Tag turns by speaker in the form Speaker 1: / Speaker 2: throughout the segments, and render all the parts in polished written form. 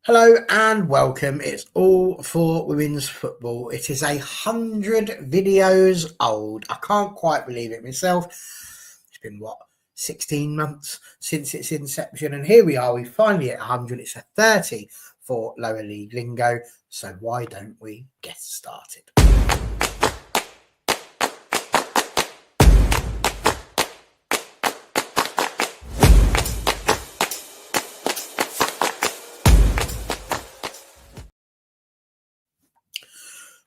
Speaker 1: Hello and welcome. It's all for women's football. It is 100 videos old. I can't quite believe it myself. It's been 16 months since its inception, and here we are. We finally hit 100. It's a 30 for lower league lingo. So why don't we get started?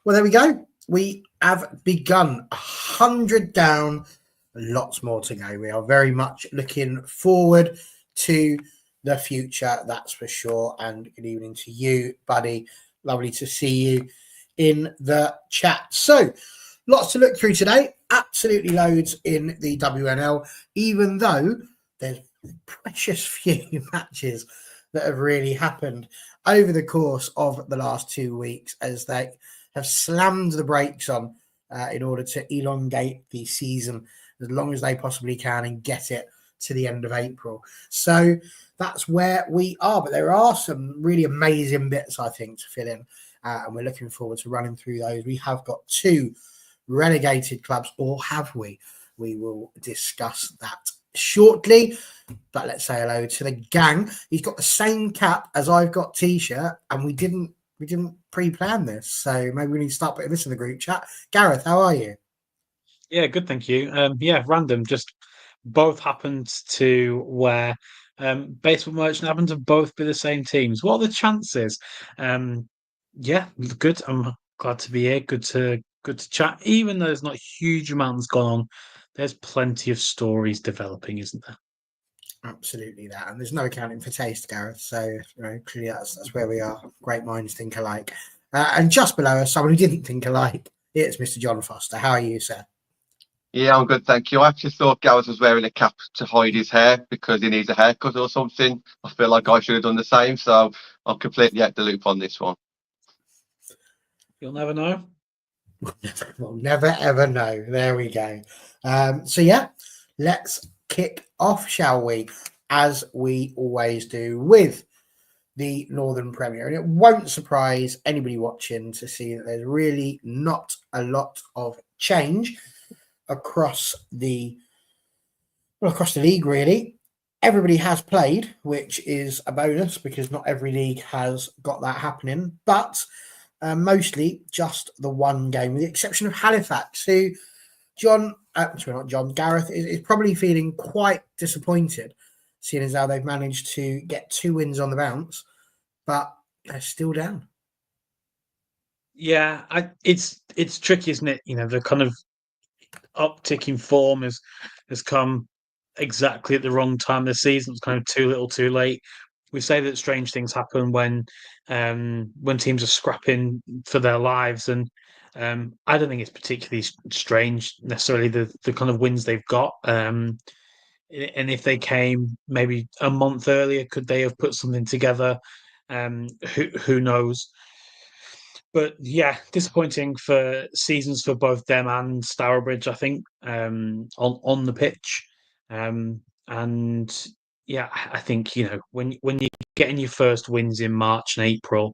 Speaker 1: Well, there we go. We have begun 100 down, lots more to go. We are very much looking forward to the future, that's for sure. And good evening to you, buddy. Lovely to see you in the chat. So, lots to look through today. Absolutely loads in the WNL, even though there's precious few matches that have really happened over the course of the last 2 weeks as they have slammed the brakes on in order to elongate the season as long as they possibly can and get it to the end of April. So that's where we are. But there are some really amazing bits, I think, to fill in. And we're looking forward to running through those. We have got 2 relegated clubs, or have we? We will discuss that shortly. But let's say hello to the gang. He's got the same cap as I've got t-shirt, and we didn't pre-plan this, so maybe we need to start putting this in the group chat. Gareth, how are you?
Speaker 2: Yeah, good, thank you. Random. Just both happened to wear baseball merch and happened to both be the same teams. What are the chances? Yeah, good. I'm glad to be here. Good to chat. Even though there's not huge amounts gone on, there's plenty of stories developing, isn't there?
Speaker 1: Absolutely that, and there's no accounting for taste, Gareth. So clearly that's where we are. Great minds think alike. And just below us, someone who didn't think alike. It's Mr. John Foster. How are you, sir?
Speaker 3: Yeah, I'm good, thank you. I actually thought Gowers was wearing a cap to hide his hair because he needs a haircut or something. I feel like I should have done the same, so I'm completely out the loop on this one.
Speaker 2: You'll never know.
Speaker 1: We'll never ever know. There we go. So yeah, let's kick off, shall we? As we always do with the Northern Premier. And it won't surprise anybody watching to see that there's really not a lot of change across the league, really. Everybody has played, which is a bonus because not every league has got that happening, but mostly just the one game, with the exception of Halifax, who Gareth is probably feeling quite disappointed, seeing as how they've managed to get 2 wins on the bounce, but they're still down.
Speaker 2: Yeah, it's tricky, isn't it? You know, the kind of uptick in form has come exactly at the wrong time of the season. It's kind of too little, too late. We say that strange things happen when teams are scrapping for their lives, and I don't think it's particularly strange necessarily the kind of wins they've got. And if they came maybe a month earlier, could they have put something together? Who knows? But yeah, disappointing for seasons for both them and Stourbridge, I think, on the pitch. And yeah, I think when you're getting your first wins in March and April,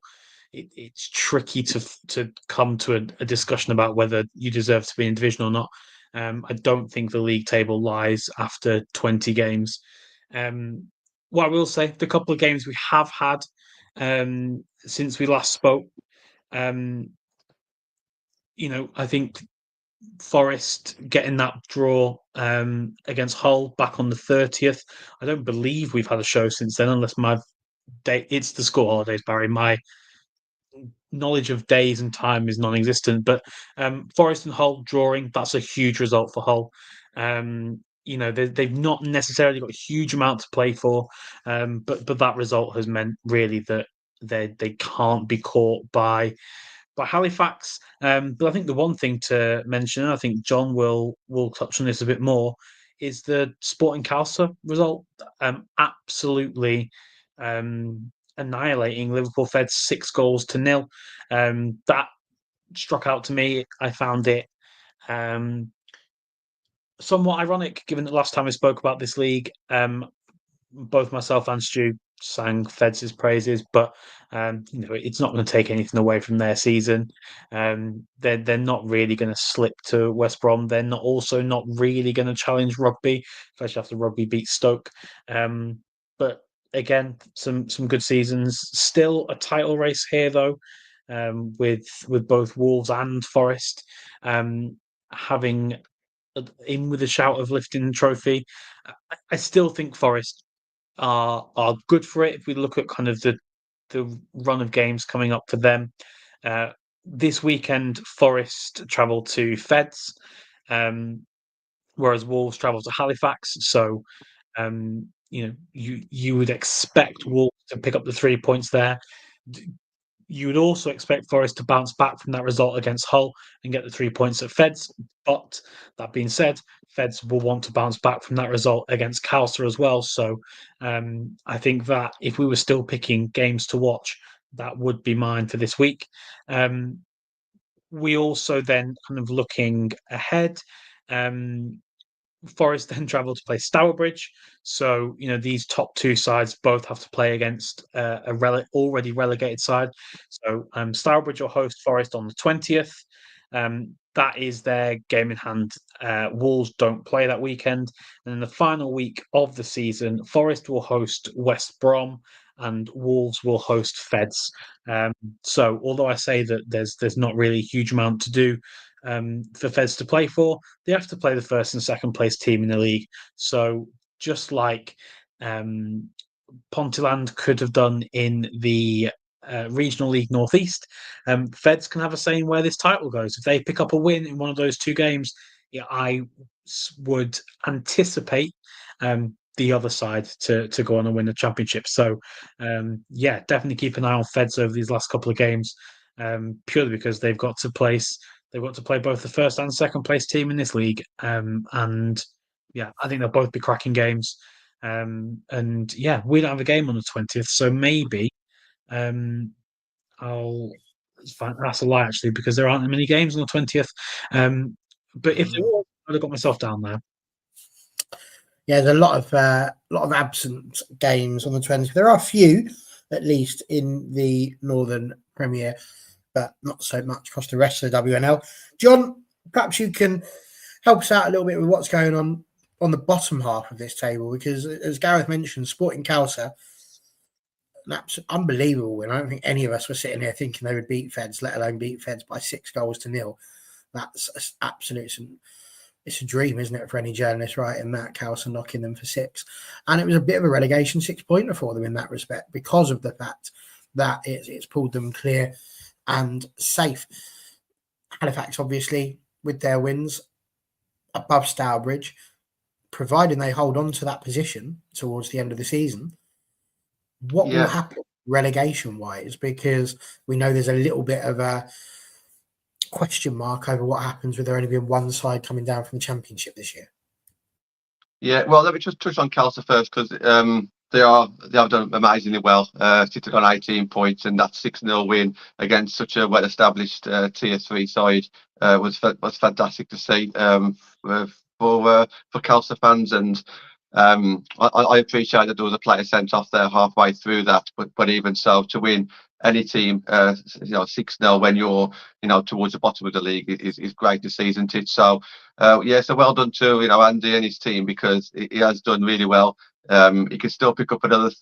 Speaker 2: it's tricky to come to a discussion about whether you deserve to be in division or not. I don't think the league table lies after 20 games. What I will say, the couple of games we have had since we last spoke, um, I think Forest getting that draw against Hull back on the 30th. I don't believe we've had a show since then, unless my day. It's the school holidays, Barry. My knowledge of days and time is non-existent. But Forest and Hull drawing, that's a huge result for Hull. They've not necessarily got a huge amount to play for, but that result has meant really that they can't be caught by Halifax. But I think the one thing to mention, and I think John will touch on this a bit more, is the Sporting Calcer result. Absolutely annihilating Liverpool. Fed 6 goals to 0. That struck out to me. I found it somewhat ironic, given that last time we spoke about this league, both myself and Stu sang Feds' praises, but it's not going to take anything away from their season. They're not really going to slip to West Brom. They're not really going to challenge Rugby, especially after Rugby beat Stoke. But again, some good seasons. Still a title race here though, with both Wolves and Forest having in with a shout of lifting the trophy. I still think Forest are good for it if we look at kind of the run of games coming up for them. This weekend, Forest travel to Feds, whereas Wolves travel to Halifax. So, you would expect Wolves to pick up the 3 points there. You would also expect Forest to bounce back from that result against Hull and get the 3 points at Feds. But that being said, Feds will want to bounce back from that result against Calcer as well. So I think that if we were still picking games to watch, that would be mine for this week. We also then kind of looking ahead. Forest then travel to play Stourbridge. So, these top two sides both have to play against already relegated side. So, Stourbridge will host Forest on the 20th. That is their game in hand. Wolves don't play that weekend. And in the final week of the season, Forest will host West Brom and Wolves will host Feds. So, although I say that there's not really a huge amount to do for Feds to play for, they have to play the first and second place team in the league. So just like Pontyland could have done in the Regional League Northeast, Feds can have a say in where this title goes. If they pick up a win in one of those two games, I would anticipate the other side to go on and win the championship. So, definitely keep an eye on Feds over these last couple of games, purely because they've got to play both the first and second place team in this league. And yeah, I think they'll both be cracking games. And yeah, we don't have a game on the 20th, so maybe that's a lie actually, because there aren't many games on the 20th. But if there was, I'd have got myself down there.
Speaker 1: Yeah, there's a lot of absent games on the 20th. There are a few, at least, in the Northern Premier, but not so much across the rest of the WNL. John, perhaps you can help us out a little bit with what's going on the bottom half of this table, because as Gareth mentioned, Sporting Calcer, an absolute unbelievable win. I don't think any of us were sitting here thinking they would beat Feds, let alone beat Feds by 6-0. That's absolute. It's a dream, isn't it, for any journalist writing that, Calcer knocking them for 6. And it was a bit of a relegation 6-pointer for them in that respect, because of the fact that it's pulled them clear and safe. Halifax, obviously, with their wins above Stourbridge, providing they hold on to that position towards the end of the season, what will happen relegation-wise? Because we know there's a little bit of a question mark over what happens with there only being one side coming down from the championship this year.
Speaker 3: Yeah, well, let me just touch on Calcer first, because they have done amazingly well, sitting on 18 points, and that 6-0 win against such a well-established Tier 3 side was fantastic to see for Calcer fans. And I appreciate that there was a player sent off there halfway through that, but even so, to win any team 6-0 when you're towards the bottom of the league is great to see, isn't it? So so well done to Andy and his team, because he has done really well. He can still pick up another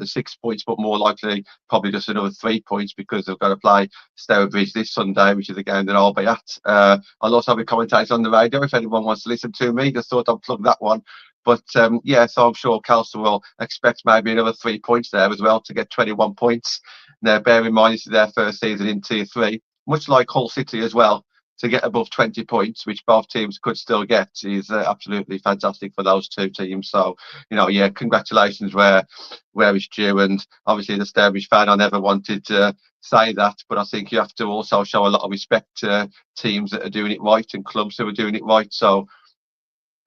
Speaker 3: 6 points, but more likely probably just another 3 points, because they've got to play Stourbridge this Sunday, which is a game that I'll be at. I'll also be commentating on the radio if anyone wants to listen to me. Just thought I'd plug that one. But so I'm sure Calcer will expect maybe another 3 points there as well to get 21 points. Now, bear in mind, this is their first season in Tier 3, much like Hull City as well. To get above 20 points, which both teams could still get, is absolutely fantastic for those two teams. So, congratulations where it's due. And obviously, the Stourbridge fan, I never wanted to say that, but I think you have to also show a lot of respect to teams that are doing it right and clubs who are doing it right. So,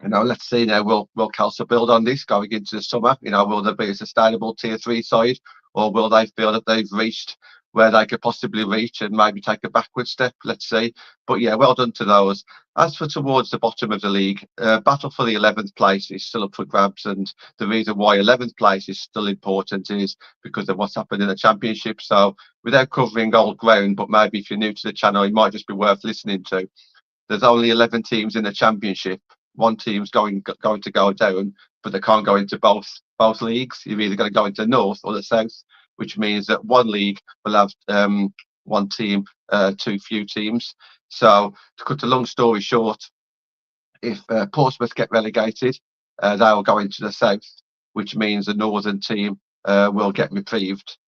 Speaker 3: let's see now, will Calcer build on this going into the summer? Will there be a sustainable Tier 3 side, or will they feel that they've reached where they could possibly reach and maybe take a backward step. Let's see. But yeah, well done to those. As for towards the bottom of the league, battle for the 11th place is still up for grabs, and the reason why 11th place is still important is because of what's happened in the championship. So without covering old ground, but maybe if you're new to the channel, it might just be worth listening to. There's only 11 teams in the championship. One team's going to go down, but they can't go into both leagues. You're either going to go into the north or the south, which means that one league will have one team, too few teams. So to cut a long story short, if Portsmouth get relegated, they will go into the south, which means the northern team will get reprieved.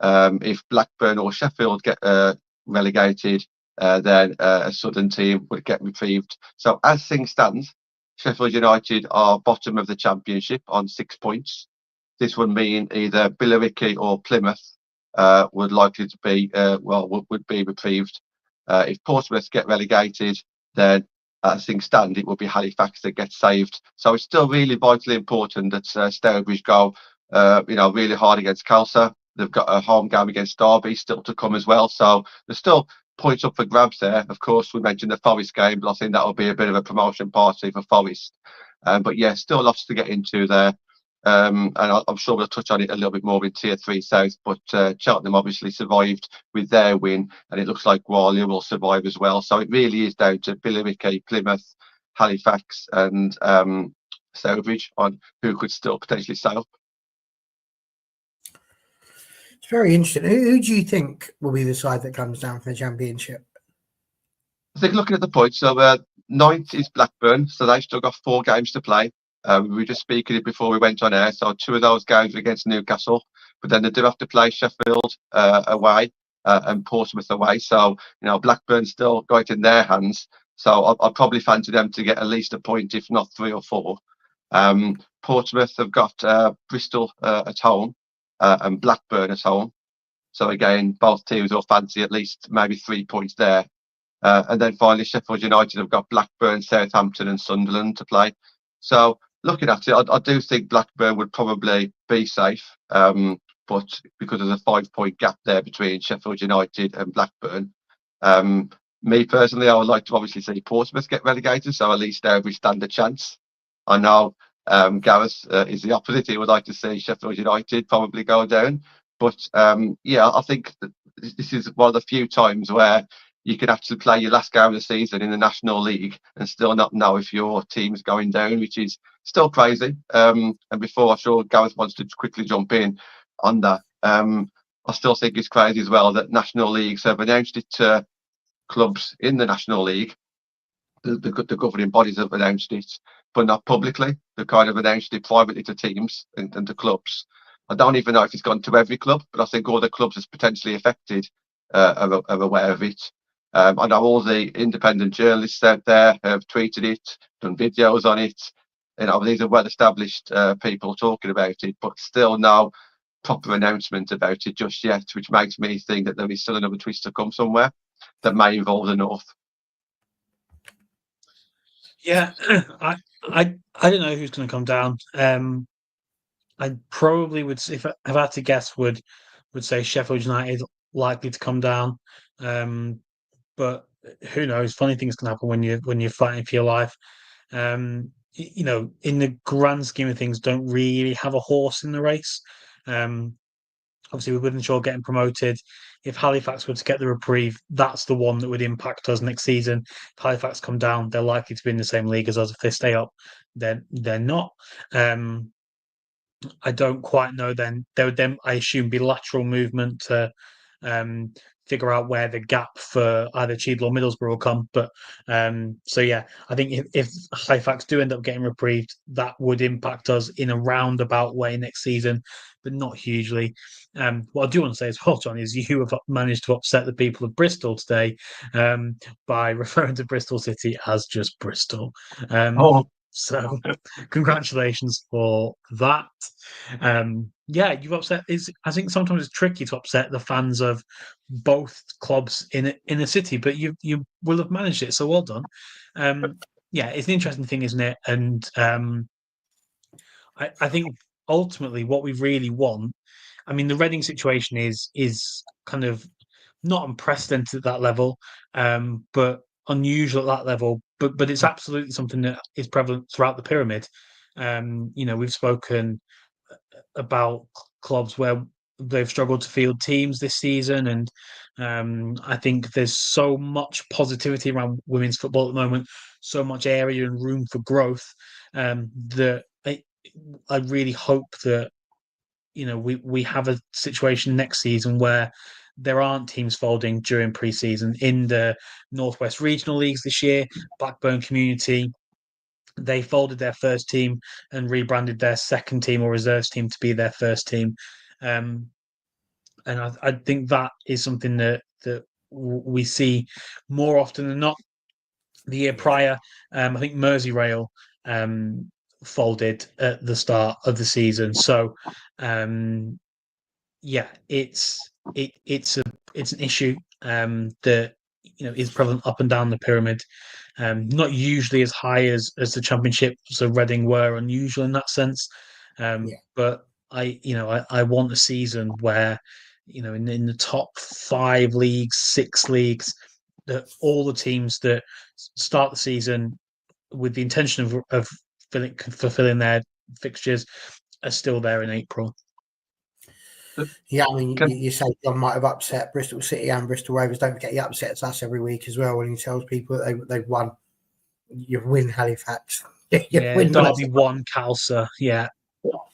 Speaker 3: If Blackburn or Sheffield get relegated, then a southern team would get reprieved. So as things stand, Sheffield United are bottom of the championship on 6 points. This would mean either Billericay or Plymouth would likely to be would be reprieved. If Portsmouth get relegated, then as things stand, it will be Halifax that gets saved. So it's still really vitally important that Stourbridge go, really hard against Calcer. They've got a home game against Derby still to come as well. So there's still points up for grabs there. Of course, we mentioned the Forest game, but I think that will be a bit of a promotion party for Forest. But yeah, still lots to get into there. And I'm sure we'll touch on it a little bit more in Tier 3 South, but Cheltenham obviously survived with their win, and it looks like Gwalior will survive as well. So it really is down to Billericay, Plymouth, Halifax and Stourbridge on who could still potentially stay up.
Speaker 1: It's very interesting. Who do you think will be the side that comes down from the championship?
Speaker 3: I think looking at the points, so ninth is Blackburn, so they've still got 4 games to play. We were just speaking it before we went on air, so 2 of those games are against Newcastle, but then they do have to play Sheffield away and Portsmouth away. So, Blackburn's still got it in their hands. So I'd probably fancy them to get at least a point, if not 3 or 4. Portsmouth have got Bristol at home and Blackburn at home. So again, both teams will fancy at least maybe 3 points there. And then finally, Sheffield United have got Blackburn, Southampton and Sunderland to play. So looking at it, I do think Blackburn would probably be safe, but because there's a 5-point gap there between Sheffield United and Blackburn. Me personally, I would like to obviously see Portsmouth get relegated, so at least there we stand a chance. I know Gareth is the opposite. He would like to see Sheffield United probably go down. But yeah, I think that this is one of the few times where you can actually play your last game of the season in the National League and still not know if your team's going down, which is still crazy. And before I'm sure Gareth wants to quickly jump in on that, I still think it's crazy as well that National Leagues have announced it to clubs in the National League. The governing bodies have announced it, but not publicly. They've kind of announced it privately to teams and to clubs. I don't even know if it's gone to every club, but I think all the clubs that's potentially affected are aware of it. I know all the independent journalists out there have tweeted it, done videos on it. These are well-established people talking about it, but still no proper announcement about it just yet, which makes me think that there is still another twist to come somewhere that may involve the North.
Speaker 2: Yeah, I don't know who's going to come down. I probably would, if I had to guess, would say Sheffield United likely to come down. But who knows? Funny things can happen when you're fighting for your life. In the grand scheme of things, don't really have a horse in the race. Obviously, we wouldn't sure getting promoted. If Halifax were to get the reprieve, that's the one that would impact us next season. If Halifax come down, they're likely to be in the same league as us. If they stay up, then they're not. I don't quite know. Then there would I assume, be lateral movement to figure out where the gap for either Cheadle or Middlesbrough will come. But so yeah, I think if Halifax do end up getting reprieved, that would impact us in a roundabout way next season, but not hugely. What I do want to say as well, John, is you have managed to upset the people of Bristol today by referring to Bristol City as just Bristol. So congratulations for that. Yeah, you've upset. I think sometimes it's tricky to upset the fans of both clubs in a city, but you will have managed it. So well done. Yeah, it's an interesting thing, isn't it? And I think ultimately what we really want, I mean, the Reading situation is kind of not unprecedented at that level, but unusual at that level. But it's absolutely something that is prevalent throughout the pyramid. We've spoken about clubs where they've struggled to field teams this season, and I think there's so much positivity around women's football at the moment, so much area and room for growth, that I really hope that we have a situation next season where there aren't teams folding during pre-season. In the Northwest Regional Leagues this year, Blackburn Community, they folded their first team and rebranded their second team or reserves team to be their first team. And I think that is something that we see more often than not. The year prior, I think Merseyrail folded at the start of the season. So, yeah, it's an issue that is prevalent up and down the pyramid. Not usually as high as the championship. So Reading were unusual in that sense. But I want a season where in the top 5 leagues, 6 leagues, that all the teams that start the season with the intention of fulfilling their fixtures are still there in April.
Speaker 1: Yeah, I mean, you say John might have upset Bristol City and Bristol Rovers. Don't forget he upsets us every week as well when he tells people that they've won. You win Halifax.
Speaker 2: Win Derby won Calcer. Yeah.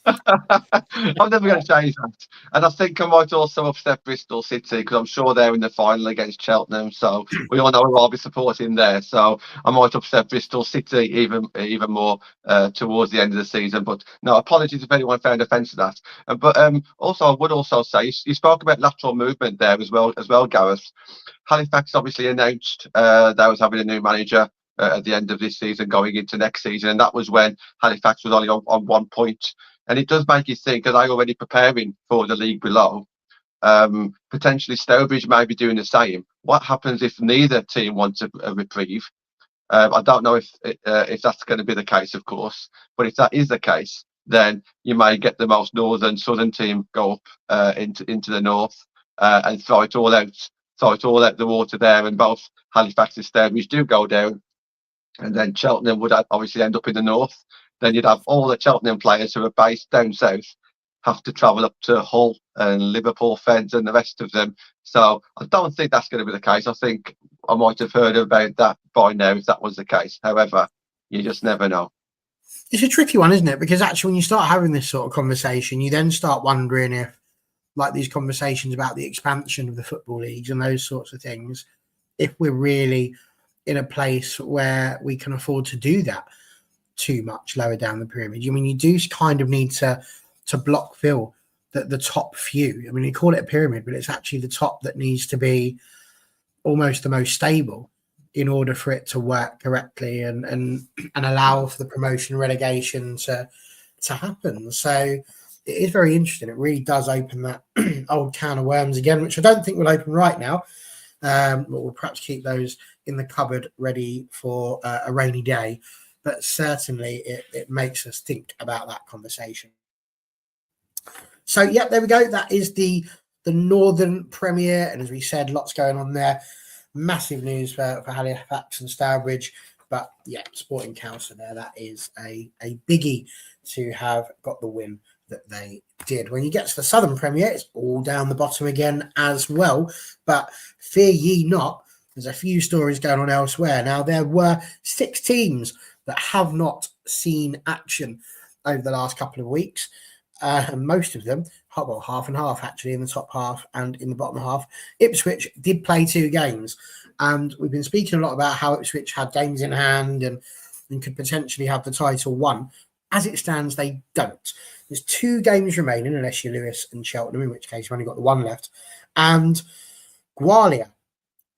Speaker 3: I'm never going to change that. And I think I might also upset Bristol City because I'm sure they're in the final against Cheltenham. So we all know who I'll be supporting there. So I might upset Bristol City even more towards the end of the season. But no, apologies if anyone found offence to that. But also, I would also say you spoke about lateral movement there as well, Gareth. Halifax obviously announced they was having a new manager at the end of this season going into next season, and that was when Halifax was only on 1 point. And it does make you think, are they already preparing for the league below? Potentially Stourbridge may be doing the same. What happens if neither team wants a reprieve? I don't know if that's going to be the case, of course, but if that is the case, then you may get the most southern team go up into the north and throw it all out the water there, and both Halifax and Stourbridge do go down, and then Cheltenham would obviously end up in the north. Then you'd have all the Cheltenham players who are based down south have to travel up to Hull and Liverpool Fens and the rest of them. So I don't think that's going to be the case. I think I might have heard about that by now if that was the case. However, you just never know.
Speaker 1: It's a tricky one, isn't it? Because actually when you start having this sort of conversation, you then start wondering if, like these conversations about the expansion of the football leagues and those sorts of things, if we're really in a place where we can afford to do that too much lower down the pyramid. I mean, you do kind of need to block fill the top few. I mean, you call it a pyramid, but it's actually the top that needs to be almost the most stable in order for it to work correctly and allow for the promotion and relegation to happen. So it is very interesting. It really does open that old can of worms again, which I don't think will open right now. But we'll perhaps keep those in the cupboard ready for a rainy day. But certainly it makes us think about that conversation. So, yeah, there we go. That is the Northern Premier. And as we said, lots going on there. Massive news for Halifax and Stourbridge. But, yeah, Sporting Council there, that is a biggie to have got the win that they did. When you get to the Southern Premier, it's all down the bottom again as well. But fear ye not, there's a few stories going on elsewhere. Now, there were 6 teams that have not seen action over the last couple of weeks. Most of them, well, half and half actually, in the top half and in the bottom half. Ipswich did play 2 games, and we've been speaking a lot about how Ipswich had games in hand and could potentially have the title won. As it stands, they don't. There's 2 games remaining, unless you're Lewis and Cheltenham, in which case you've only got the 1 left. And Gwalia,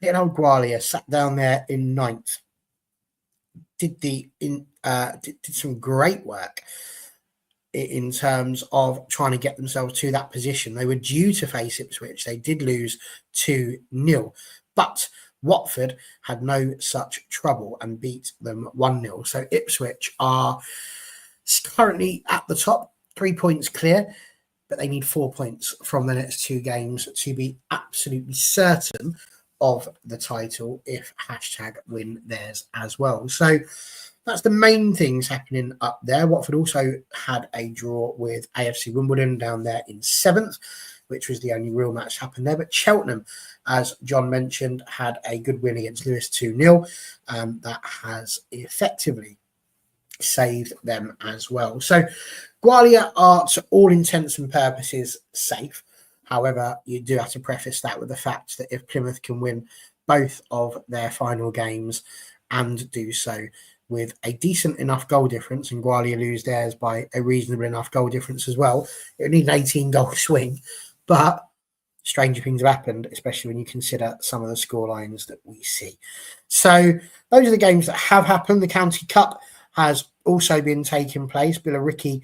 Speaker 1: little old Gwalia, sat down there in 9th. Did some great work in terms of trying to get themselves to that position. They were due to face Ipswich. They did lose 2-0, but Watford had no such trouble and beat them 1-0. So Ipswich are currently at the top, 3 points clear. but they need 4 points from the next 2 games to be absolutely certain of the title if hashtag win theirs as well. So that's the main things happening up there. Watford also had a draw with AFC Wimbledon down there in 7th, which was the only real match happened there. But Cheltenham, as John mentioned, had a good win against Lewes 2-0. That has effectively saved them as well. So Gwalia are, to all intents and purposes, safe. However, you do have to preface that with the fact that if Plymouth can win both of their final games and do so with a decent enough goal difference, and Gwalia lose theirs by a reasonable enough goal difference as well, it would need an 18-goal swing. But stranger things have happened, especially when you consider some of the scorelines that we see. So those are the games that have happened. The County Cup has also been taking place. Billericay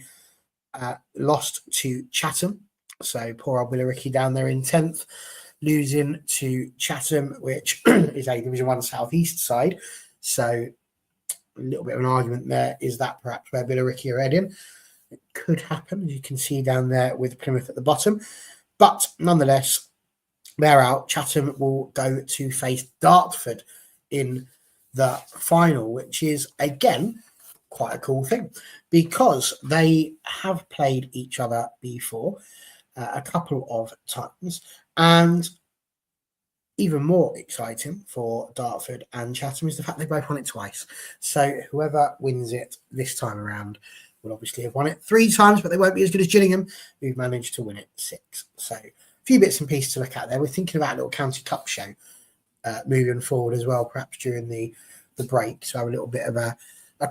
Speaker 1: lost to Chatham. So poor old Billericay down there in 10th, losing to Chatham, which is a Division 1 South East side. So a little bit of an argument there. Is that perhaps where Billericay are heading? It could happen, as you can see down there with Plymouth at the bottom. But nonetheless, they're out. Chatham will go to face Dartford in the final, which is, again, quite a cool thing because they have played each other before a couple of times, and even more exciting for Dartford and Chatham is the fact they both won it twice. So whoever wins it this time around will obviously have won it 3 times, but they won't be as good as Gillingham, who've managed to win it 6. So a few bits and pieces to look at there. We're thinking about a little County Cup show moving forward as well, perhaps during the break, so have a little bit of a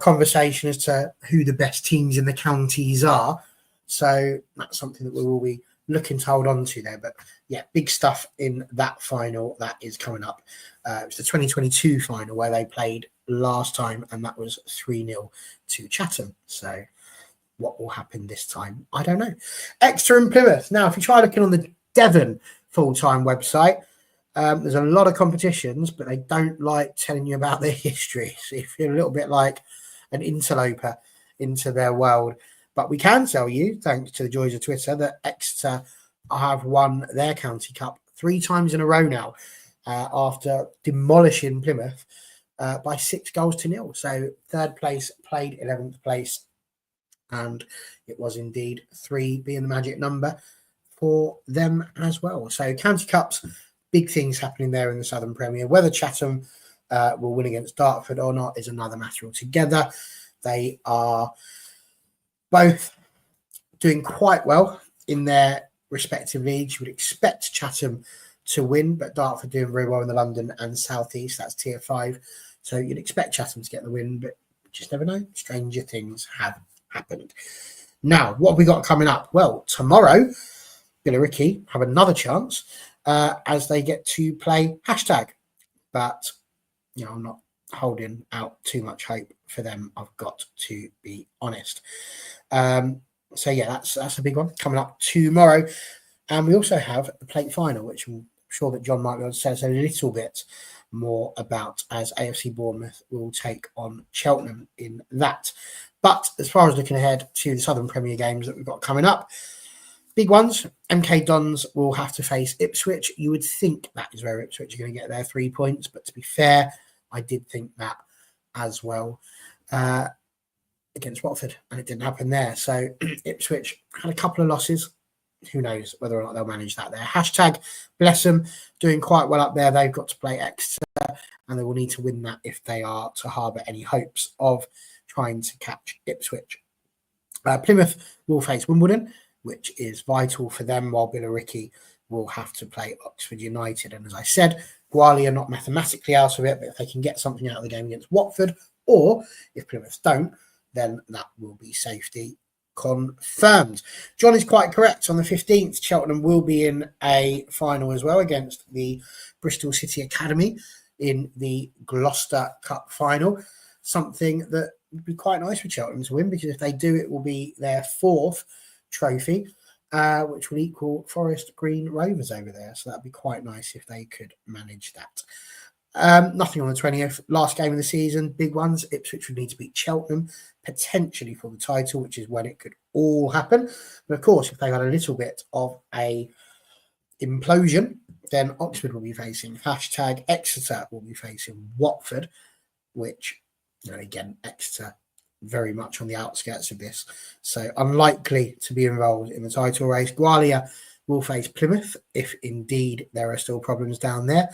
Speaker 1: conversation as to who the best teams in the counties are. So that's something that we will be looking to hold on to there. But yeah, big stuff in that final that is coming up. It was the 2022 final where they played last time, and that was 3-0 to Chatham. So what will happen this time? I don't know. Exeter and Plymouth. Now, if you try looking on the Devon full-time website, there's a lot of competitions, but they don't like telling you about their history. So you feel a little bit like an interloper into their world. But we can tell you, thanks to the joys of Twitter, that Exeter have won their County Cup 3 times in a row now after demolishing Plymouth by 6-0. So 3rd place played 11th place, and it was indeed 3 being the magic number for them as well. So County Cups, big things happening there in the Southern Premier. Whether Chatham will win against Dartford or not is another matter altogether. They are both doing quite well in their respective leagues. You would expect Chatham to win, but Dartford doing very well in the London and South East. That's tier 5. So you'd expect Chatham to get the win, but you just never know. Stranger things have happened. Now, what have we got coming up? Well, tomorrow, Billericay have another chance as they get to play hashtag. But, you know, I'm not holding out too much hope for them, I've got to be honest. So yeah, that's a big one coming up tomorrow. And we also have the plate final, which I'm sure that John might be able to tell us a little bit more about, as AFC Bournemouth will take on Cheltenham in that. But as far as looking ahead to the Southern Premier games that we've got coming up, big ones, MK Dons will have to face Ipswich. You would think that is where Ipswich are going to get their 3 points, but to be fair, I did think that as well against Watford, and it didn't happen there. So Ipswich had a couple of losses. Who knows whether or not they'll manage that there. Hashtag, bless them, doing quite well up there. They've got to play Exeter, and they will need to win that if they are to harbour any hopes of trying to catch Ipswich. Plymouth will face Wimbledon, which is vital for them, while Billericay will have to play Oxford United. And as I said, Gwalia are not mathematically out of it, but if they can get something out of the game against Watford, or if Plymouth don't, then that will be safety confirmed. John is quite correct. On the 15th, Cheltenham will be in a final as well against the Bristol City Academy in the Gloucester Cup final. Something that would be quite nice for Cheltenham to win, because if they do, it will be their 4th trophy, which will equal Forest Green Rovers over there. So that'd be quite nice if they could manage that. Nothing on the 20th. Last game of the season, big ones. Ipswich would need to beat Cheltenham, potentially for the title, which is when it could all happen. But of course, if they had a little bit of a implosion, then Oxford will be facing # Exeter will be facing Watford, which, again, Exeter very much on the outskirts of this, so unlikely to be involved in the title race. Gwalia will face Plymouth if indeed there are still problems down there,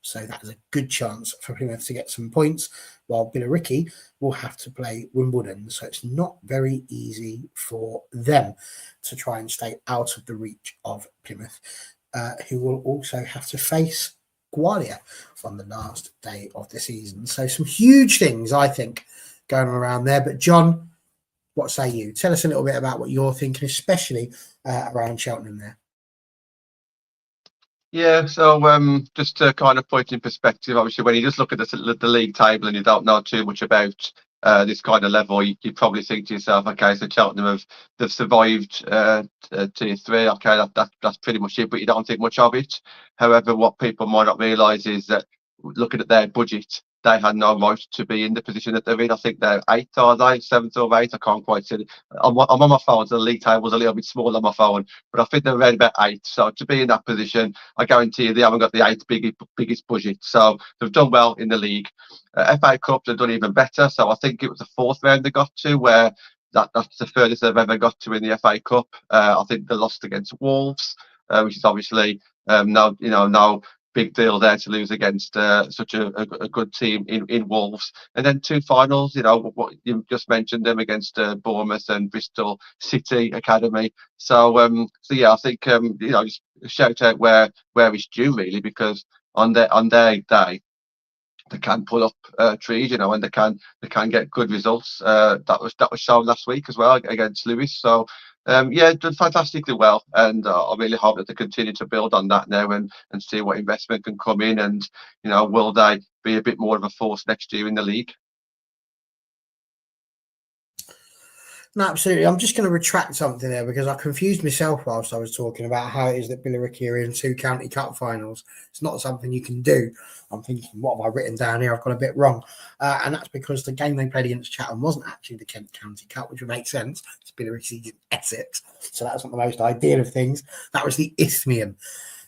Speaker 1: so that is a good chance for Plymouth to get some points, while Billericay will have to play Wimbledon, so it's not very easy for them to try and stay out of the reach of Plymouth, who will also have to face Gwalia on the last day of the season. So some huge things, I think, going on around there. But John, what say you? Tell us a little bit about what you're thinking, especially around Cheltenham there.
Speaker 3: Yeah, so just to kind of put in perspective, obviously, when you just look at the league table and you don't know too much about this kind of level, you probably think to yourself, okay, so Cheltenham they've survived Tier 3, okay, that's pretty much it, but you don't think much of it. However, what people might not realise is that looking at their budget, they had no right to be in the position that they're in. I think they're 8th, are they? 7th or 8th? I can't quite see it. I'm on my phone, so the league table's a little bit small on my phone, but I think they're around about 8th. So to be in that position, I guarantee you they haven't got the 8th biggest budget. So they've done well in the league. FA Cup, they've done even better. So I think it was the 4th round they got to, where that's the furthest they've ever got to in the FA Cup. I think they lost against Wolves, which is obviously no big deal there to lose against such a good team in Wolves. And then 2 finals, what you just mentioned them against Bournemouth and Bristol City Academy. So yeah, I think just shout out where it's due, really, because on their day they can pull up trees, and they can get good results. That was shown last week as well against Lewis. So yeah, done fantastically well, and I really hope that they continue to build on that now and see what investment can come in, and will they be a bit more of a force next year in the league?
Speaker 1: No, absolutely. I'm just going to retract something there because I confused myself whilst I was talking about how it is that Billericay are in 2 county cup finals. It's not something you can do. I'm thinking, what have I written down here? I've got a bit wrong. And that's because the game they played against Chatham wasn't actually the Kent County Cup, which would make sense. It's Billericay in Essex. So that's not the most ideal of things. That was the Isthmian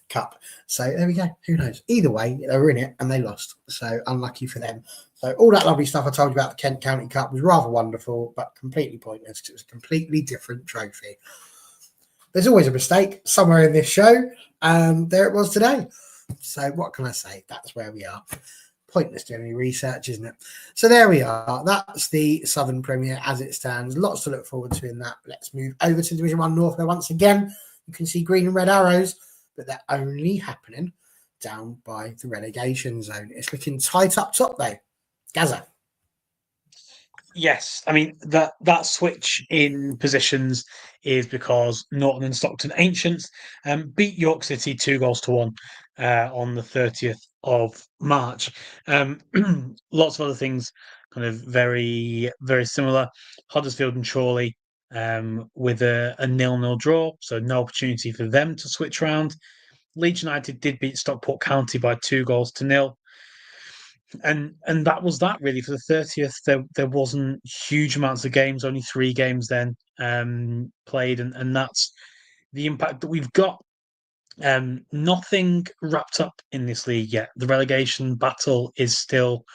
Speaker 1: Cup. So there we go. Who knows? Either way, they were in it and they lost. So unlucky for them. So all that lovely stuff I told you about the Kent County Cup was rather wonderful, but completely pointless because it was a completely different trophy. There's always a mistake somewhere in this show, and there it was today. So what can I say? That's where we are. Pointless doing any research, isn't it? So there we are. That's the Southern Premier as it stands. Lots to look forward to in that. Let's move over to Division 1 North. There once again, you can see green and red arrows, but they're only happening down by the relegation zone. It's looking tight up top, though. Gaza.
Speaker 2: Yes, I mean that switch in positions is because Norton and Stockton Ancients beat York City 2-1 on the 30th of March. Lots of other things kind of very, very similar. Huddersfield and Chorley with a 0-0 draw, so no opportunity for them to switch round. Leeds United did beat Stockport County by 2-0. And that was that really for the 30th. There wasn't huge amounts of games, only 3 games then played, and that's the impact that we've got. Nothing wrapped up in this league yet. The relegation battle is still,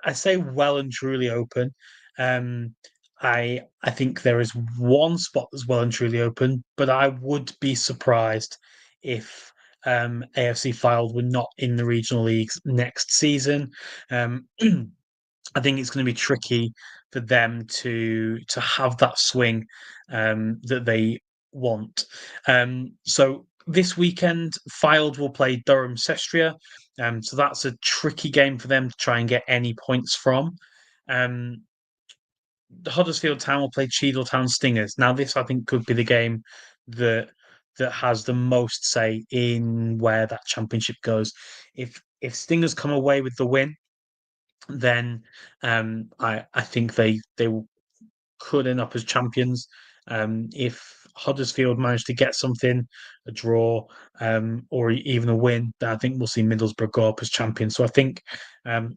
Speaker 2: I say, well and truly open. I think there is one spot that's well and truly open, but I would be surprised if AFC Fylde were not in the regional leagues next season. I think it's going to be tricky for them to have that swing that they want. So this weekend, Fylde will play Durham Sestria. So that's a tricky game for them to try and get any points from. The Huddersfield Town will play Cheadletown Stingers. Now, this I think could be the game that has the most say in where that championship goes. If Stingers come away with the win, then I think they could end up as champions. If Huddersfield manage to get something, a draw, or even a win, then I think we'll see Middlesbrough go up as champions. So I think,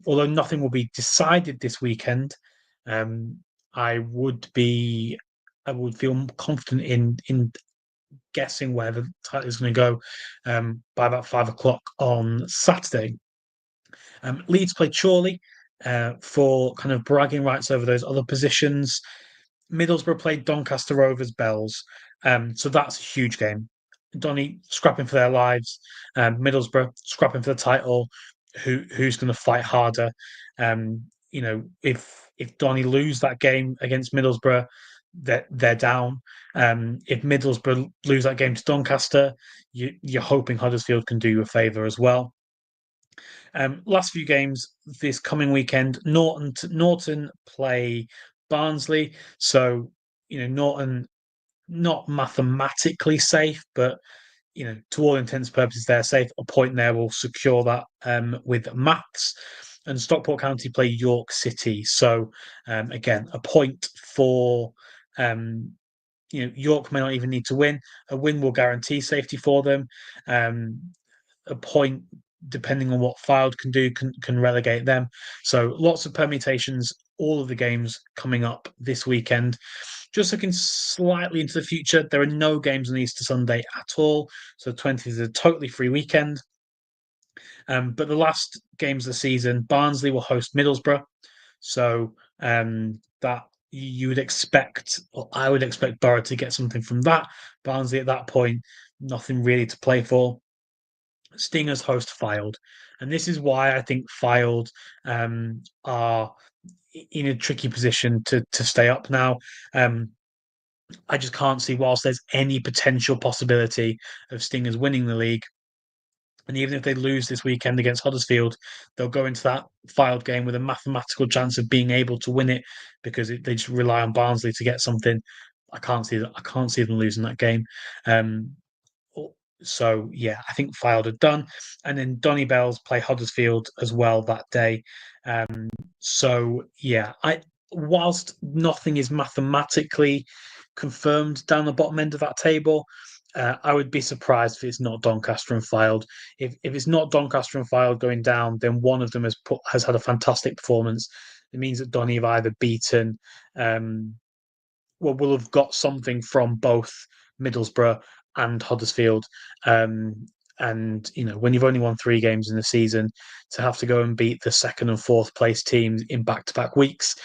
Speaker 2: although nothing will be decided this weekend, I would feel confident in guessing where the title is going to go by about 5 o'clock on Saturday. Leeds played Chorley for kind of bragging rights over those other positions. Middlesbrough played Doncaster Rovers Bells. So that's a huge game. Donny scrapping for their lives. Middlesbrough scrapping for the title. Who's going to fight harder? If Donny lose that game against Middlesbrough, they're down. If Middlesbrough lose that game to Doncaster, you're hoping Huddersfield can do you a favour as well. Last few games this coming weekend, Norton play Barnsley. So, Norton not mathematically safe, but to all intents and purposes, they're safe. A point there will secure that with maths. And Stockport County play York City. So again, a point for York may not even need to win. A win will guarantee safety for them. A point, depending on what Fylde can do, can relegate them. So lots of permutations. All of the games coming up this weekend. Just looking slightly into the future, there are no games on Easter Sunday at all. So 20th is a totally free weekend. But the last games of the season, Barnsley will host Middlesbrough. So that you would expect, or I would expect Borough to get something from that. Barnsley at that point, nothing really to play for. Stingers host Fylde. And this is why I think Fylde are in a tricky position to stay up now. I just can't see, whilst there's any potential possibility of Stingers winning the league, and even if they lose this weekend against Huddersfield, they'll go into that Fylde game with a mathematical chance of being able to win it because they just rely on Barnsley to get something. I can't see that. I can't see them losing that game. So yeah, I think Fylde are done, and then Donny Bells play Huddersfield as well that day. So yeah, whilst nothing is mathematically confirmed down the bottom end of that table, I would be surprised if it's not Doncaster and Fylde. If it's not Doncaster and Fylde going down, then one of them has had a fantastic performance. It means that Donny have either beaten, will have got something from both Middlesbrough and Huddersfield. And when you've only won 3 games in the season, to have to go and beat the second and fourth place teams in back-to-back weeks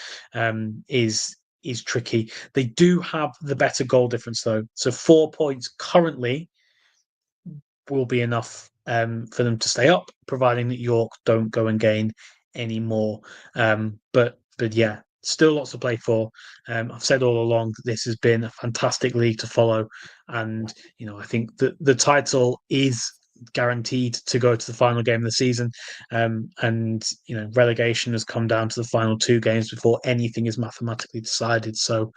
Speaker 2: is tricky. They do have the better goal difference though, so 4 points currently will be enough for them to stay up, providing that York don't go and gain any more. But yeah, still lots to play for. I've said all along that this has been a fantastic league to follow, and I think that the title is guaranteed to go to the final game of the season. And relegation has come down to the final 2 games before anything is mathematically decided. So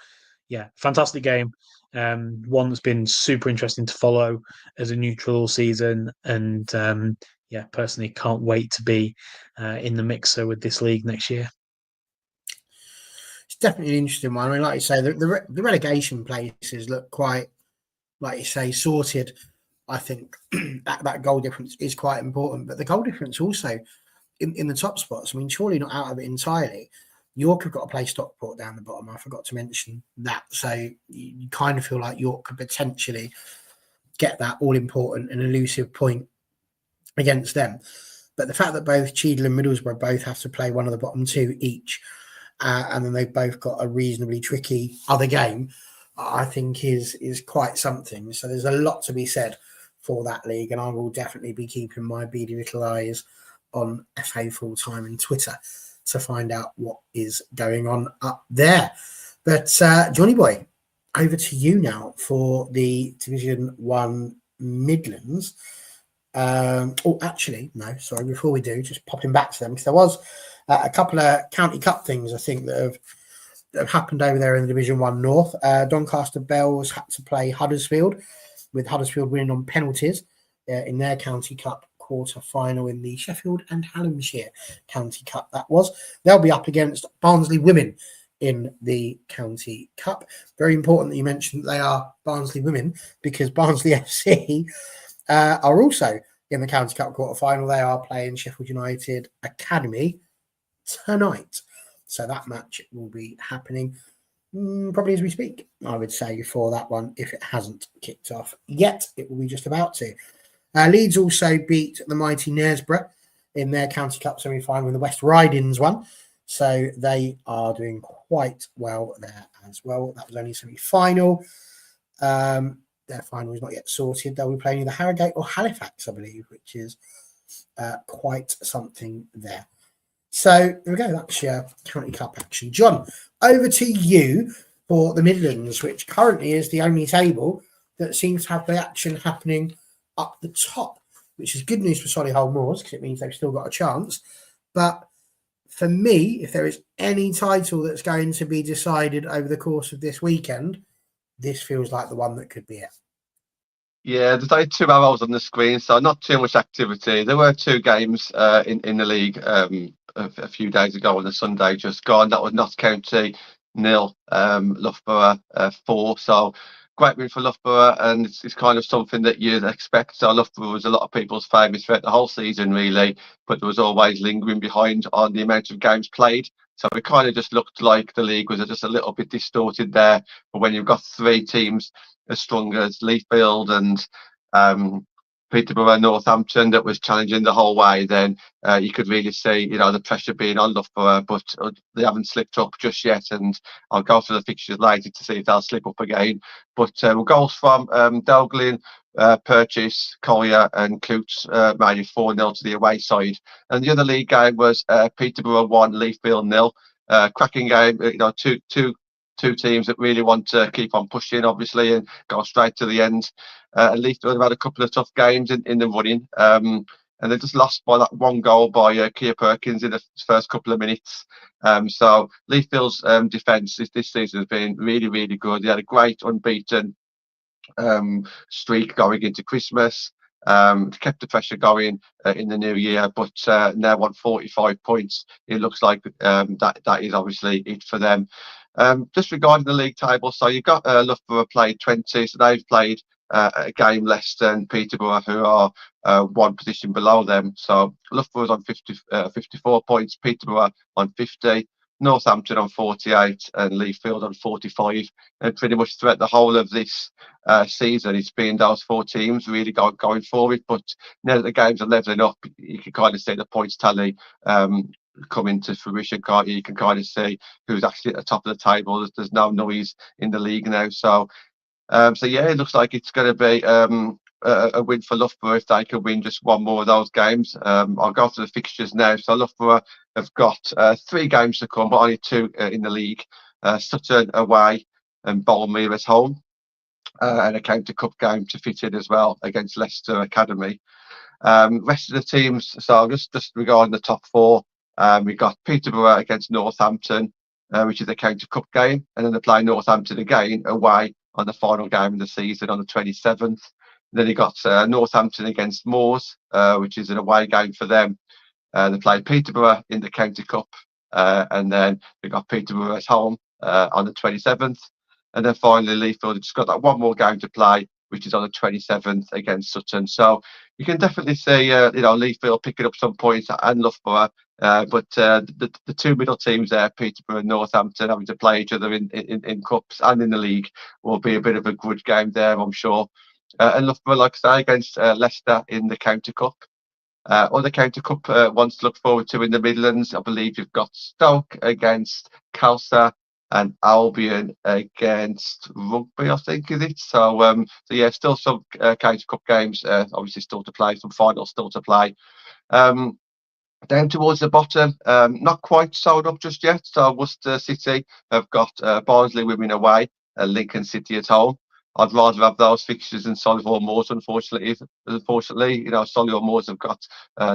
Speaker 2: yeah, fantastic game. One that's been super interesting to follow as a neutral all season, and yeah, personally can't wait to be in the mixer with this league next year.
Speaker 1: It's definitely an interesting one. I mean, like you say, the relegation places look quite, like you say, sorted. I think that goal difference is quite important, but the goal difference also in the top spots. I mean, surely not out of it entirely. York have got to play Stockport down the bottom. I forgot to mention that. So you kind of feel like York could potentially get that all-important and elusive point against them. But the fact that both Cheadle and Middlesbrough both have to play one of the bottom 2 each, and then they've both got a reasonably tricky other game, I think is quite something. So there's a lot to be said for that league, and I will definitely be keeping my beady little eyes on FA Full-Time and Twitter to find out what is going on up there. But Johnny Boy, over to you now for the Division 1 Midlands. Actually, no, sorry, before we do, just popping back to them, because there was a couple of County Cup things, I think, that have happened over there in the Division 1 North. Doncaster Bells had to play Huddersfield, with Huddersfield winning on penalties in their County Cup quarter final in the Sheffield and Hallamshire County Cup. That was. They'll be up against Barnsley Women in the County Cup. Very important that you mentioned that they are Barnsley women, because Barnsley FC are also in the County Cup quarter-final. They are playing Sheffield United Academy tonight. So that match will be happening probably as we speak, I would say, for that one, if it hasn't kicked off yet. It will be just about to. Leeds also beat the mighty Knaresborough in their County Cup semi-final when the West Ridings won. So they are doing quite well there as well. That was only semi-final. Their final is not yet sorted. They'll be playing either Harrogate or Halifax, I believe, which is quite something there. So there we go. That's your County Cup action. John, over to you for the Midlands, which currently is the only table that seems to have the action happening up the top, which is good news for Solihull Moors because it means they've still got a chance. But for me, if there is any title that's going to be decided over the course of this weekend, this feels like the one that could be it.
Speaker 3: Yeah, there's only 2 arrows on the screen, so not too much activity. There were 2 games in the league a few days ago on the Sunday just gone. That was Notts County 0, Loughborough 4. So great win for Loughborough, and it's kind of something that you'd expect. So Loughborough was a lot of people's favourites throughout the whole season, really, but there was always lingering behind on the amount of games played. So it kind of just looked like the league was just a little bit distorted there. But when you've got 3 teams as strong as Leithfield and Peterborough and Northampton that was challenging the whole way, then you could really see, the pressure being on Loughborough, but they haven't slipped up just yet. And I'll go through the fixtures later to see if they'll slip up again. But goals from Delglin, Purchase, Collier and Coots made it 4-0 to the away side. And the other league game was Peterborough 1, Leithfield 0. Cracking game, two teams that really want to keep on pushing, obviously, and go straight to the end. And Leithfield have had a couple of tough games in the running, and they just lost by that 1 goal by Kia Perkins in the first couple of minutes. So Leithfield's defence this season has been really, really good. They had a great unbeaten streak going into Christmas. Kept the pressure going in the new year, but now on 45 points. It looks like that is obviously it for them. Just regarding the league table, so you've got Loughborough played 20, so they've played a game less than Peterborough, who are 1 position below them. So Loughborough's on 54 points, Peterborough on 50, Northampton on 48, and Leithfield on 45. And pretty much throughout the whole of this season, it's been those 4 teams really going for it. But now that the games are levelling up, you can kind of see the points tally come into fruition, can't you? You can kind of see who's actually at the top of the table. There's no noise in the league now. So yeah, it looks like it's going to be a win for Loughborough if they can win just 1 more of those games. I'll go through the fixtures now. So Loughborough have got 3 games to come, but only 2 in the league. Sutton away and Bournemouth at home, and a County Cup game to fit in as well against Leicester Academy. Rest of the teams, so just regarding the top 4, we got Peterborough against Northampton, which is a County Cup game, and then they play Northampton again away on the final game of the season on the 27th. Then you got Northampton against Moors, which is an away game for them. They play Peterborough in the County Cup, and then they got Peterborough at home on the 27th. And then finally, Leithfield have just got that 1 more game to play, which is on the 27th against Sutton. So you can definitely see, Leithfield picking up some points and Loughborough. But the 2 middle teams there, Peterborough and Northampton, having to play each other in cups and in the league, will be a bit of a grudge game there, I'm sure. And Loughborough, like I say, against Leicester in the County Cup. Other County Cup ones to look forward to in the Midlands, I believe you've got Stoke against Calcer and Albion against Rugby, I think, is it? So yeah, still some County Cup games, obviously still to play, some finals still to play. Down towards the bottom, not quite sold up just yet. So Worcester City have got Barnsley women away, Lincoln City at home. I'd rather have those fixtures than Solihull Moors, unfortunately. Solihull Moors have got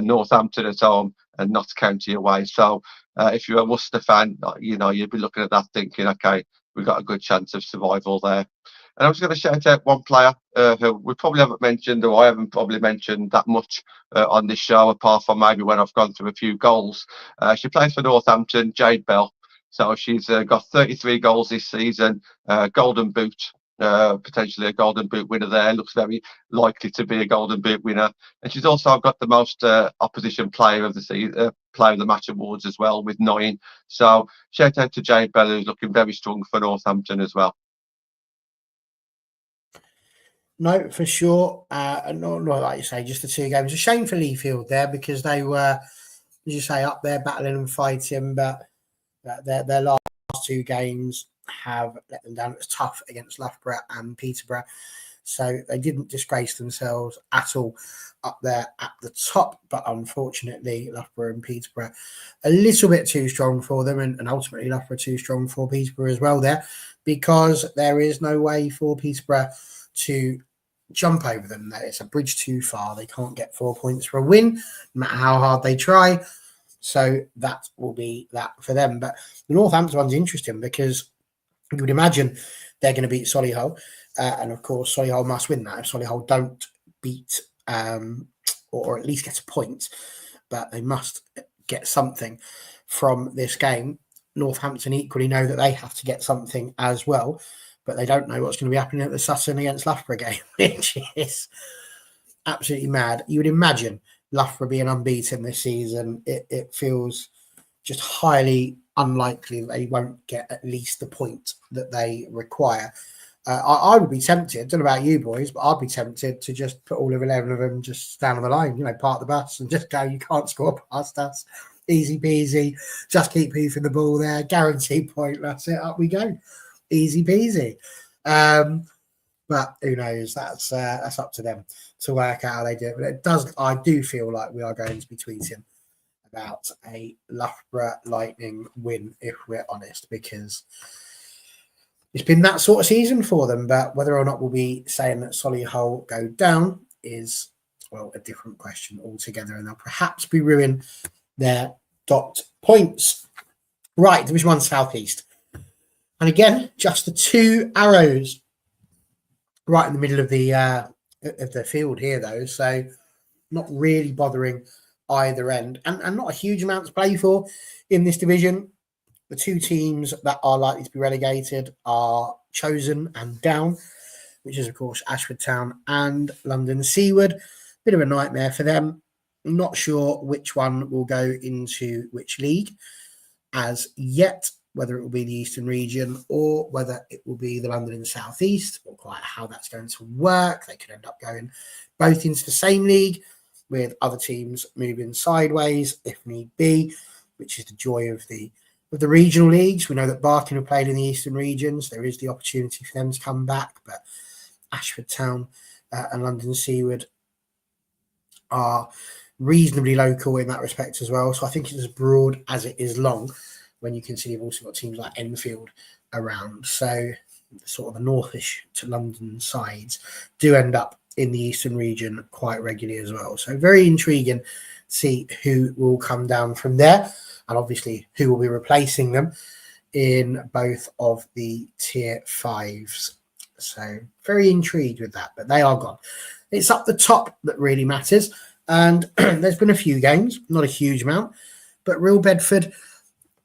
Speaker 3: Northampton at home and Notts County away. So if you're a Worcester fan, you'd be looking at that thinking, okay, we've got a good chance of survival there. And I'm just going to shout out 1 player who we probably haven't mentioned, or I haven't probably mentioned that much on this show, apart from maybe when I've gone through a few goals. She plays for Northampton, Jade Bell. So she's got 33 goals this season, golden boot, potentially a golden boot winner there. Looks very likely to be a golden boot winner. And she's also got the most opposition player of the season, player of the match awards as well, with 9. So shout out to Jane Bell, who's looking very strong for Northampton as well.
Speaker 1: No, for sure. Not like you say, just the 2 games. A shame for Leafield there, because they were, as you say, up there battling and fighting, but their last 2 games have let them down. It was tough against Loughborough and Peterborough, so they didn't disgrace themselves at all up there at the top. But unfortunately, Loughborough and Peterborough a little bit too strong for them, and ultimately Loughborough too strong for Peterborough as well there, because there is no way for Peterborough to jump over them. It's a bridge too far. They can't get 4 points for a win, no matter how hard they try. So that will be that for them. But the Northampton one's interesting, because you would imagine they're going to beat Solihull. And of course, Solihull must win that. If Solihull don't beat, or at least get a point, but they must get something from this game. Northampton equally know that they have to get something as well, but they don't know what's going to be happening at the Sutton against Loughborough game, which is absolutely mad. You would imagine Loughborough being unbeaten this season. It feels just highly unlikely that they won't get at least the point that they require. I would be tempted, I don't know about you boys, but I'd be tempted to just put all of 11 of them just stand on the line, park the bus and just go, you can't score past us. Easy peasy. Just keep hoofing the ball there. Guaranteed point. That's it. Up we go. Easy peasy. But who knows? That's up to them to work out how they do it. But I do feel like we are going to be tweeting about a Loughborough Lightning win, if we're honest, because it's been that sort of season for them. But whether or not we'll be saying that Solihull go down is, well, a different question altogether, and they'll perhaps be ruining their dot points. Right, Division 1 South East. And again, just the 2 arrows right in the middle of the field here, though. So not really bothering either end. And not a huge amount to play for in this division. The 2 teams that are likely to be relegated are Chosen and Down, which is, of course, Ashford Town and London Seaward. Bit of a nightmare for them. Not sure which one will go into which league as yet, whether it will be the Eastern region or whether it will be the London and South East, or quite how that's going to work. They could end up going both into the same league, with other teams moving sideways if need be, which is the joy of the regional leagues. We know that Barking have played in the Eastern regions. There is the opportunity for them to come back, but Ashford Town and London Seaward are reasonably local in that respect as well. So I think it's as broad as it is long, when you consider you've also got teams like Enfield around. So sort of the northish to London sides do end up in the Eastern region quite regularly as well. So very intriguing to see who will come down from there, and obviously who will be replacing them in both of the tier 5s. So very intrigued with that, but they are gone. It's up the top that really matters. And there's been a few games, not a huge amount, but Real Bedford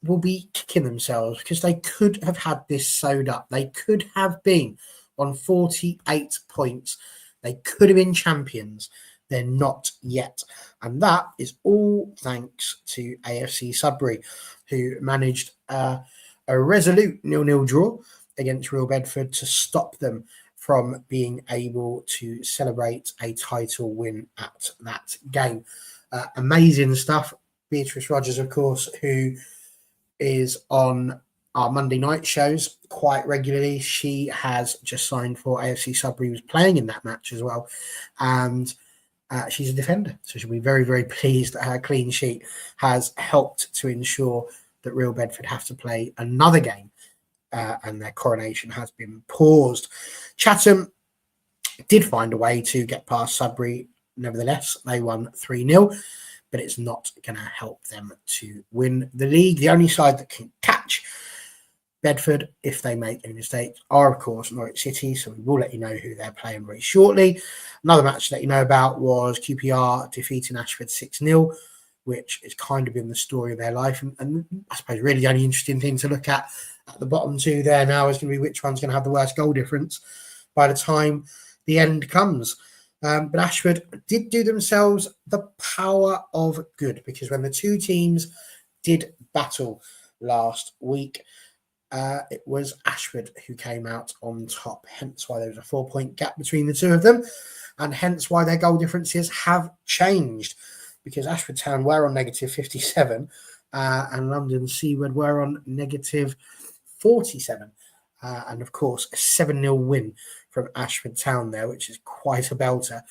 Speaker 1: will be kicking themselves because they could have had this sewed up. They could have been on 48 points. They could have been champions. They're not yet. And that is all thanks to AFC Sudbury, who managed a resolute 0-0 draw against Real Bedford to stop them from being able to celebrate a title win at that game. Amazing stuff. Beatrice Rogers, of course, who is on our Monday night shows quite regularly. She has just signed for AFC Sudbury, was playing in that match as well. And she's a defender. So she'll be very, very pleased that her clean sheet has helped to ensure that Real Bedford have to play another game. And their coronation has been paused. Chatham did find a way to get past Sudbury. Nevertheless, they won 3-0, but it's not going to help them to win the league. The only side that can catch Bedford, if they make any mistakes, are, of course, Norwich City. So we will let you know who they're playing very shortly. Another match that you know about was QPR defeating Ashford 6-0. which has kind of been the story of their life. And I suppose really the only interesting thing to look at the bottom two there now is going to be which one's going to have the worst goal difference by the time the end comes. But Ashford did do themselves the power of good, because when the two teams did battle last week, it was Ashford who came out on top, hence why there was a 4-point gap between the two of them, and hence why their goal differences have changed, because Ashford Town were on negative 57 and London Seaward were on negative 47. And of course, a 7-0 win from Ashford Town there, which is quite a belter,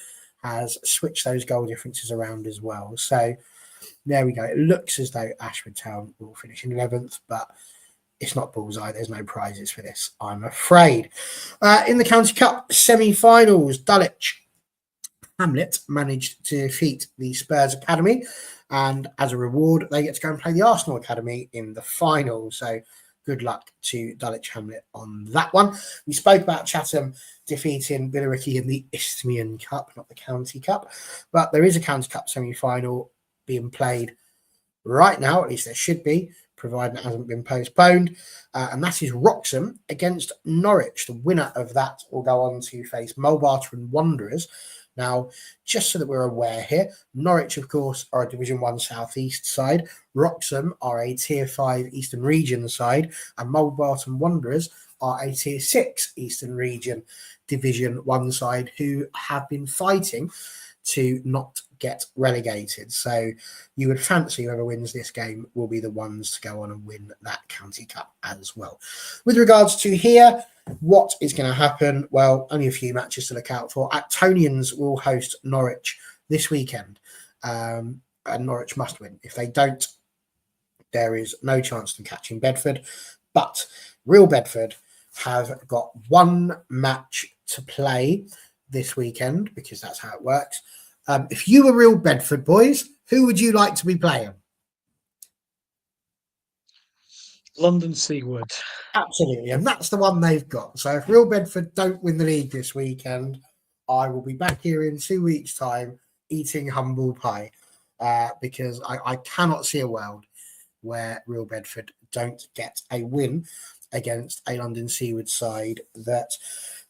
Speaker 1: has switched those goal differences around as well. So there we go. It looks as though Ashford Town will finish in 11th, but it's not bullseye. There's no prizes for this, I'm afraid. In the County Cup semi-finals, Dulwich Hamlet managed to defeat the Spurs Academy, and as a reward, they get to go and play the Arsenal Academy in the final. So good luck to Dulwich Hamlet on that one. We spoke about Chatham defeating Billericay in the Isthmian Cup, not the County Cup, but there is a County Cup semi-final being played right now, at least there should be, providing it hasn't been postponed, and that is Wroxham against Norwich. The winner of that will go on to face Mulbarton Wanderers. Now, just so that we're aware here, Norwich, of course, are a Division 1 South East side. Wroxham are a Tier 5 Eastern Region side. And Mulbarton Wanderers are a Tier 6 Eastern Region Division 1 side who have been fighting to not get relegated. So you would fancy whoever wins this game will be the ones to go on and win that County Cup as well. With regards to here, what is going to happen? Well, only a few matches to look out for. Actonians will host Norwich this weekend, and Norwich must win. If they don't, there is no chance of them catching Bedford. But Real Bedford have got one match to play this weekend, because that's how it works. If you were Real Bedford boys, who would you like to be playing?
Speaker 2: London Seaward.
Speaker 1: Absolutely, and that's the one they've got. So if Real Bedford don't win the league this weekend, I will be back here in 2 weeks' time eating humble pie, because I cannot see a world where Real Bedford don't get a win against a London Seaward side that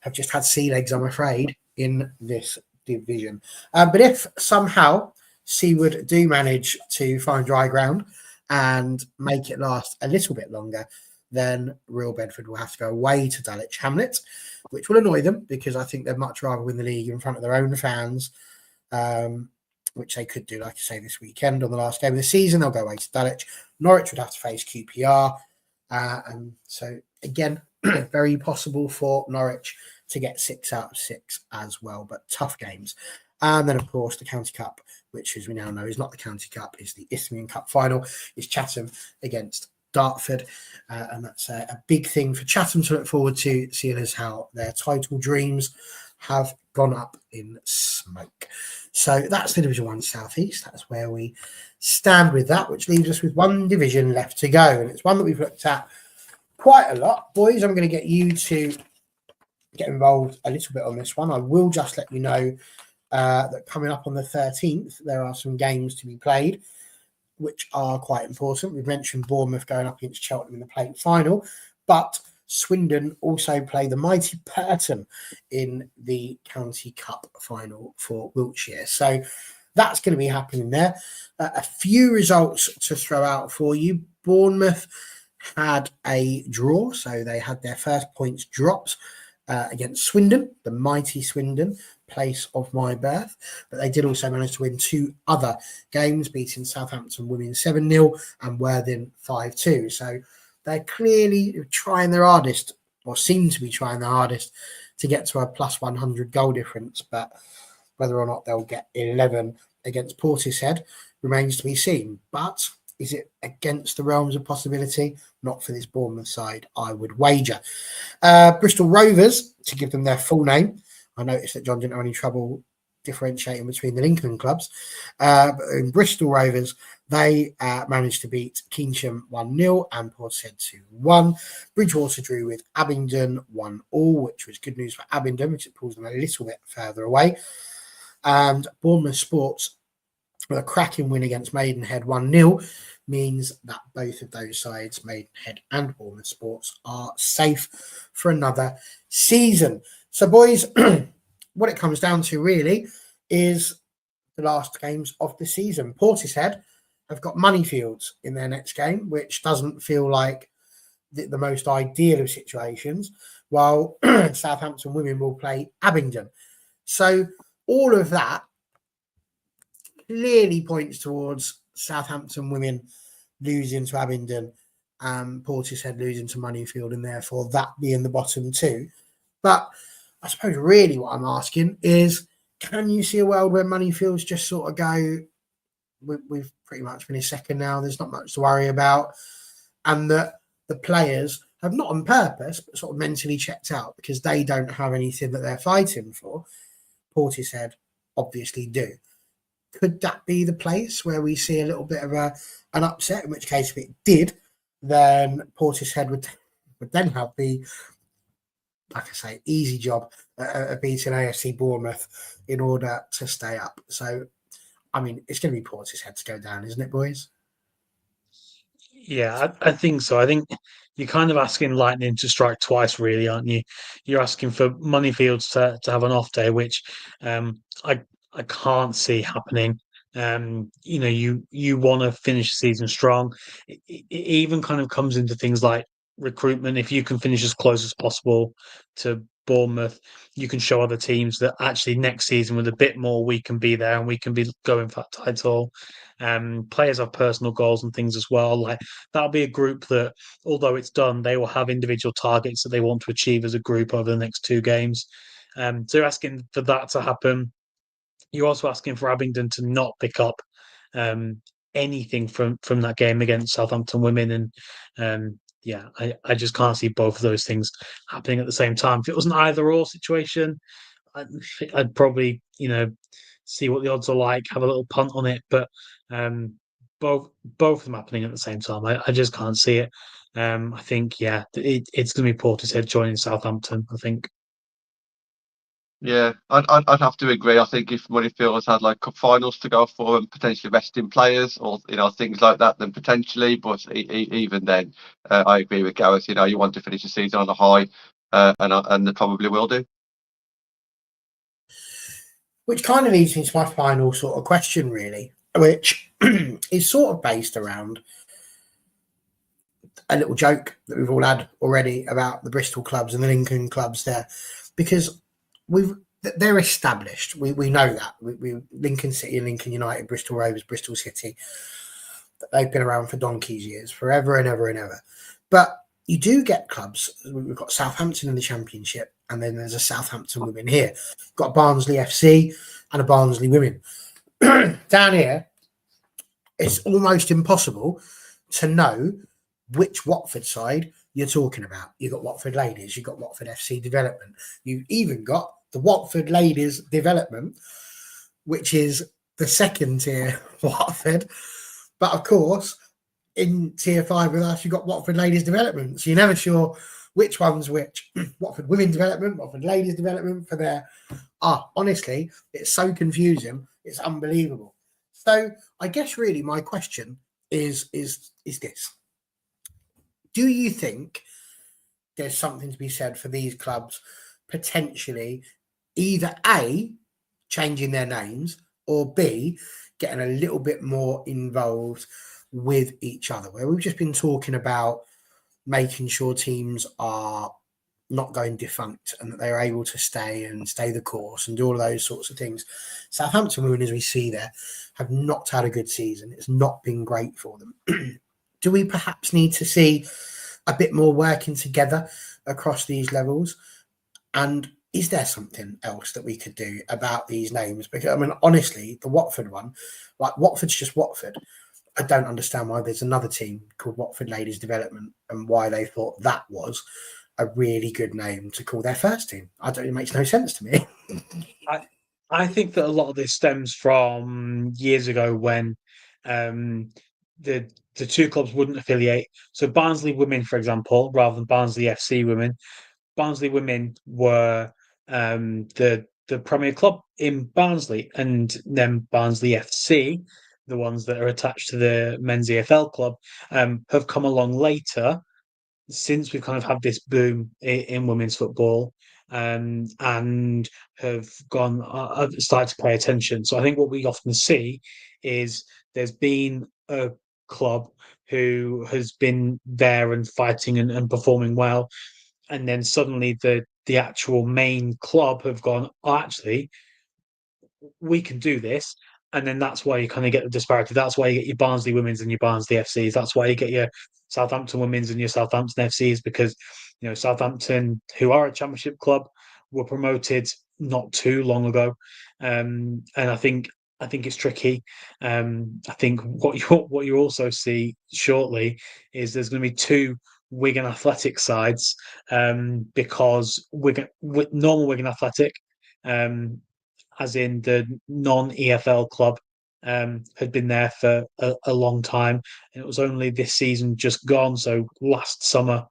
Speaker 1: have just had sea legs, I'm afraid, in this division. But if somehow Seaward do manage to find dry ground and make it last a little bit longer, then Real Bedford will have to go away to Dulwich Hamlet, which will annoy them, because I think they'd much rather win the league in front of their own fans, which they could do, like I say, this weekend on the last game of the season. They'll go away to Dulwich. Norwich would have to face QPR. And so, again, very possible for Norwich to get 6 out of 6 as well, but tough games. And then, of course, the County Cup, which, as we now know, is not the County Cup, is the Isthmian Cup final, is Chatham against Dartford, and that's a big thing for Chatham to look forward to, seeing as how their title dreams have gone up in smoke. So that's the Division 1 South East. That's where we stand with that, which leaves us with one division left to go, and it's one that we've looked at quite a lot. Boys, I'm going to get you to get involved a little bit on this one. I will just let you know that coming up on the 13th, there are some games to be played, which are quite important. We've mentioned Bournemouth going up against Cheltenham in the plate final, but Swindon also play the mighty Purton in the County Cup final for Wiltshire. So that's going to be happening there. A few results to throw out for you. Bournemouth had a draw, so they had their first points dropped against Swindon, the mighty Swindon, place of my birth, but they did also manage to win 2 other games, beating Southampton women 7-0 and Worthing 5-2. So they're clearly trying their hardest, or seem to be trying their hardest, to get to a plus 100 goal difference, but whether or not they'll get 11 against Portishead remains to be seen. But is it against the realms of possibility? Not for this Bournemouth side, I would wager. Bristol Rovers, to give them their full name, I noticed that John didn't have any trouble differentiating between the Lincoln clubs. But in Bristol Rovers, they managed to beat Keynsham 1-0 and Portishead 2-1. Bridgewater drew with Abingdon 1-1, which was good news for Abingdon, which it pulls them a little bit further away. And Bournemouth Sports a cracking win against Maidenhead 1-0 means that both of those sides, Maidenhead and Bournemouth Sports, are safe for another season. So, boys, what it comes down to really is the last games of the season. Portishead have got Moneyfields in their next game, which doesn't feel like the most ideal of situations, while Southampton women will play Abingdon. So all of that clearly points towards Southampton women losing to Abingdon, Portishead losing to Moneyfield, and therefore that being the bottom two. But I suppose really what I'm asking is, can you see a world where Moneyfield's just sort of go, we've pretty much finished second now, there's not much to worry about, and that the players have not on purpose, but sort of mentally checked out because they don't have anything that they're fighting for? Portishead obviously do. Could that be the place where we see a little bit of an upset? In which case, if it did, then Portishead would then have the, like I say, easy job of beating AFC Bournemouth in order to stay up. So, I mean, it's going to be Portishead to go down, isn't it, boys?
Speaker 2: Yeah, I think so. I think you're kind of asking lightning to strike twice, really, aren't you? You're asking for Moneyfields to have an off day, which I can't see happening. You want to finish the season strong. It even kind of comes into things like recruitment. If you can finish as close as possible to Bournemouth, you can show other teams that actually next season with a bit more, we can be there and we can be going for that title. Players have personal goals and things as well. Like that'll be a group that, although it's done, they will have individual targets that they want to achieve as a group over the next two games. So you're asking for that to happen. You're also asking for Abingdon to not pick up anything from that game against Southampton women, and yeah, I just can't see both of those things happening at the same time. If it was an either or situation, I'd probably see what the odds are like, have a little punt on it, but both of them happening at the same time, I just can't see it. I think it's going to be Portishead joining Southampton, I think.
Speaker 3: Yeah, I'd have to agree. I think if Murrayfield has had like cup finals to go for and potentially resting players or things like that, then potentially. But even then, I agree with Gareth. You want to finish the season on a high, and they probably will do.
Speaker 1: Which kind of leads me to my final sort of question, really, which is sort of based around a little joke that we've all had already about the Bristol clubs and the Lincoln clubs there, because they're established. We know that. We Lincoln City and Lincoln United, Bristol Rovers, Bristol City, they've been around for donkey's years, forever and ever and ever. But you do get clubs. We've got Southampton in the Championship, and then there's a Southampton women here. We've got Barnsley FC and a Barnsley women. Down here, it's almost impossible to know which Watford side you're talking about. You've got Watford Ladies, you've got Watford FC Development, you've even got the Watford Ladies Development, which is the second tier Watford. But of course, in tier 5 with us, you've got Watford Ladies Development. So you're never sure which one's which. Watford Women Development, Watford Ladies Development for their... honestly, it's so confusing. It's unbelievable. So I guess really my question is this. Do you think there's something to be said for these clubs potentially either A, changing their names, or B, getting a little bit more involved with each other, where we've just been talking about making sure teams are not going defunct and that they're able to stay the course and do all of those sorts of things. Southampton women, as we see there, have not had a good season. It's not been great for them. Do we perhaps need to see a bit more working together across these levels? And is there something else that we could do about these names? Because, I mean, honestly, the Watford one, like Watford's just Watford. I don't understand why there's another team called Watford Ladies Development and why they thought that was a really good name to call their first team. It makes no sense to me.
Speaker 2: I think that a lot of this stems from years ago when the two clubs wouldn't affiliate. So Barnsley Women, for example, rather than Barnsley FC Women, Barnsley Women were the the Premier Club in Barnsley, and then Barnsley FC, the ones that are attached to the men's EFL club, have come along later since we've kind of had this boom in women's football, and have gone started to pay attention. So I think what we often see is there's been a club who has been there and fighting and performing well, and then suddenly the actual main club have gone, oh, actually, we can do this. And then that's why you kind of get the disparity. That's why you get your Barnsley women's and your Barnsley FCs. That's why you get your Southampton women's and your Southampton FCs, because Southampton, who are a championship club, were promoted not too long ago, and I think it's tricky. I think what you also see shortly is there's going to be two Wigan Athletic sides, because normal Wigan Athletic, as in the non-EFL club, had been there for a long time. And it was only this season just gone, so last summer,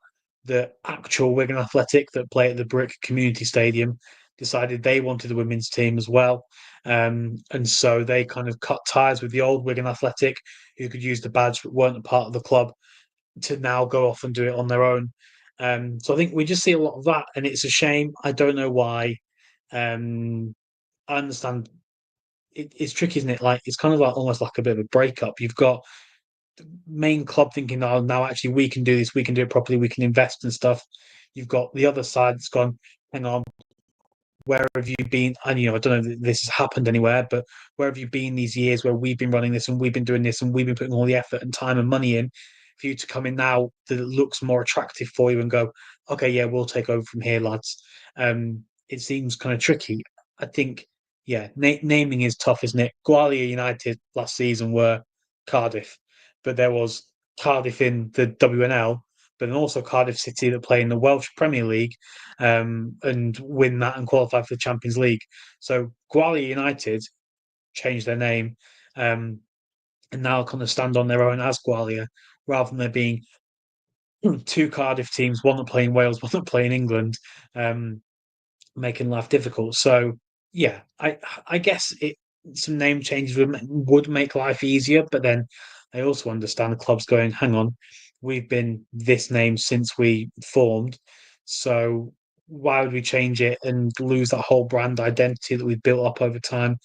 Speaker 2: the actual Wigan Athletic that play at the Brick Community Stadium decided they wanted a women's team as well. And so they kind of cut ties with the old Wigan Athletic, who could use the badge but weren't a part of the club, to now go off and do it on their own. So I think we just see a lot of that, and it's a shame. I don't know why. I understand it's tricky, isn't it? Like, it's kind of like almost like a bit of a breakup. You've got the main club thinking, "Oh, now actually we can do this. We can do it properly. We can invest and stuff." You've got the other side that's gone, "Hang on, where have you been?" And I don't know if this has happened anywhere, but where have you been these years where we've been running this and we've been doing this and we've been putting all the effort and time and money in, for you to come in now that it looks more attractive for you and go, "Okay, yeah, we'll take over from here, lads." It seems kind of tricky. I think, yeah, naming is tough, isn't it? Gwalia United last season were Cardiff, but there was Cardiff in the WNL, but then also Cardiff City that play in the Welsh Premier League, and win that and qualify for the Champions League. So Gwalia United changed their name, and now kind of stand on their own as Gwalia, rather than there being two Cardiff teams, one that play in Wales, one that play in England, making life difficult. So yeah, I guess some name changes would make life easier, but then I also understand the clubs going, "Hang on, we've been this name since we formed, so why would we change it and lose that whole brand identity that we've built up over time?"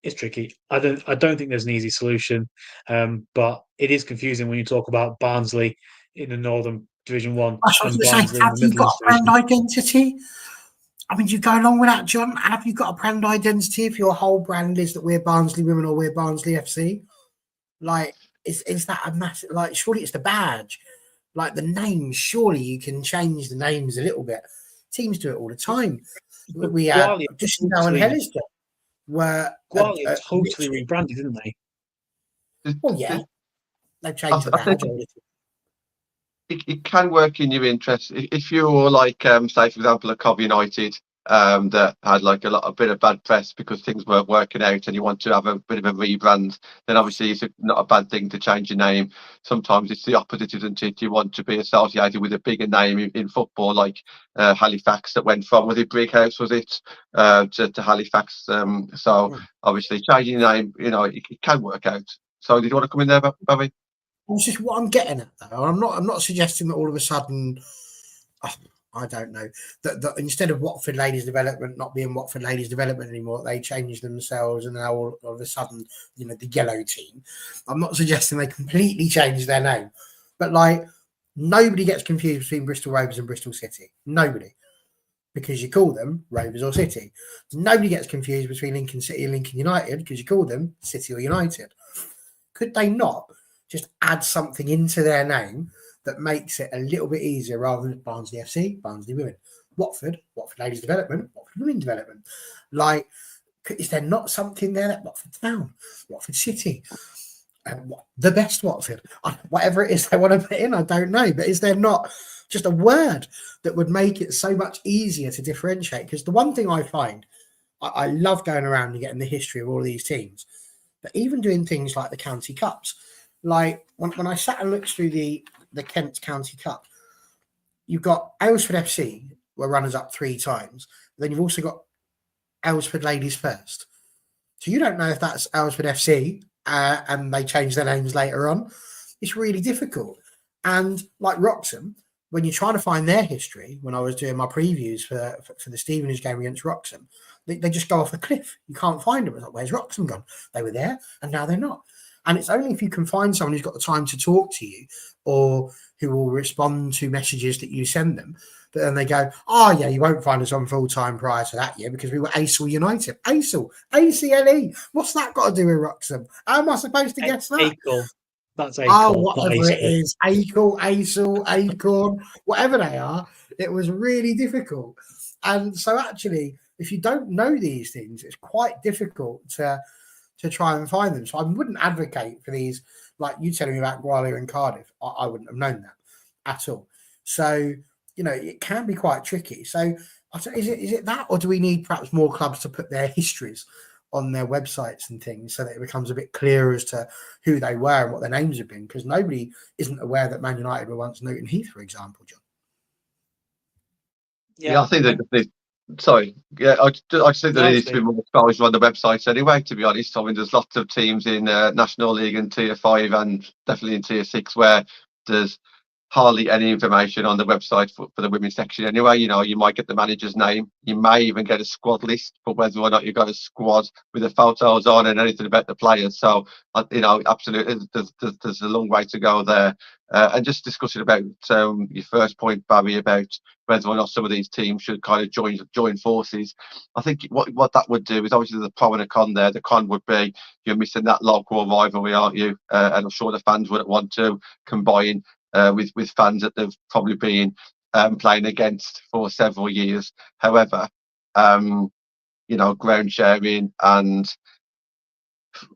Speaker 2: It's tricky. I don't think there's an easy solution, but it is confusing when you talk about Barnsley in the Northern Division One
Speaker 1: I was
Speaker 2: and
Speaker 1: going to say,
Speaker 2: Barnsley in
Speaker 1: have
Speaker 2: the
Speaker 1: you got
Speaker 2: Midlands
Speaker 1: a brand
Speaker 2: Division.
Speaker 1: identity? I mean, do you go along with that, John? Have you got a brand identity if your whole brand is that we're Barnsley Women or we're Barnsley FC? Like, is that a massive, like, surely it's the badge. Like, the names, surely you can change the names a little bit. Teams do it all the time.
Speaker 2: But
Speaker 1: We had
Speaker 2: Gwalia
Speaker 1: just now in Hellister were
Speaker 2: totally rebranded, didn't they?
Speaker 1: well, yeah, they've
Speaker 3: I,
Speaker 1: changed the
Speaker 3: I think
Speaker 1: badge.
Speaker 3: it can work in your interest if you're like, say for example, a Cov United, that had like a bit of bad press because things weren't working out, and you want to have a bit of a rebrand. Then obviously it's not a bad thing to change your name. Sometimes it's the opposite, isn't it? You want to be associated with a bigger name in football, like Halifax, that went from, was it Brickhouse, was it, to Halifax. So obviously changing your name, it can work out. So did you want to come in there, Bobby?
Speaker 1: It's just what I'm getting at, though. I'm not suggesting that all of a sudden, I don't know, that instead of Watford Ladies Development not being Watford Ladies Development anymore, they changed themselves and now all of a sudden, the yellow team. I'm not suggesting they completely changed their name, but like, nobody gets confused between Bristol Rovers and Bristol City. Nobody. Because you call them Rovers or City. Nobody gets confused between Lincoln City and Lincoln United because you call them City or United. Could they not just add something into their name that makes it a little bit easier, rather than Barnsley FC, Barnsley Women, Watford Ladies Development, Watford Women Development? Like, is there not something there that Watford Town, Watford City, the best Watford, whatever it is they want to put in? I don't know, but is there not just a word that would make it so much easier to differentiate? Because the one thing I find, I love going around and getting the history of all of these teams, but even doing things like the county cups. Like when I sat and looked through the Kent County Cup, you've got Aylesford FC were runners up 3 times. Then you've also got Aylesford Ladies First. So you don't know if that's Aylesford FC and they change their names later on. It's really difficult. And like Wroxham, when you're trying to find their history, when I was doing my previews for the Stevenage game against Wroxham, they just go off a cliff. You can't find them. It's like, where's Wroxham gone? They were there and now they're not. And it's only if you can find someone who's got the time to talk to you or who will respond to messages that you send them, but then they go, oh, yeah, you won't find us on full-time prior to that year because we were ACL United. ACL, ACLE. What's that got to do with Wroxham? How am I supposed to guess that?
Speaker 2: Acorn. That's Acorn.
Speaker 1: Oh, whatever it is. ACL, Acorn, whatever they are. It was really difficult. And so actually, if you don't know these things, it's quite difficult to try and find them. So I wouldn't advocate for these, like you telling me about Gwalior and Cardiff. I wouldn't have known that at all. So, you know, it can be quite tricky. So is it that, or do we need perhaps more clubs to put their histories on their websites and things so that it becomes a bit clearer as to who they were and what their names have been? Because nobody isn't aware that Man United were once Newton Heath, for example, John.
Speaker 3: Yeah, I think that sorry. Yeah, I just think that it needs to be more exposure on the websites anyway, to be honest. I mean, there's lots of teams in National League and Tier 5 and definitely in Tier 6 where there's hardly any information on the website for the women's section anyway. You know, you might get the manager's name, you may even get a squad list, but whether or not you've got a squad with the photos on and anything about the players. So, you know, absolutely, there's a long way to go there. And just discussing about your first point, Barry, about whether or not some of these teams should kind of join forces. I think what that would do is obviously there's a pro and a con there. The con would be you're missing that local rivalry, aren't you? And I'm sure the fans wouldn't want to combine with fans that they've probably been playing against for several years. However, you know, ground sharing and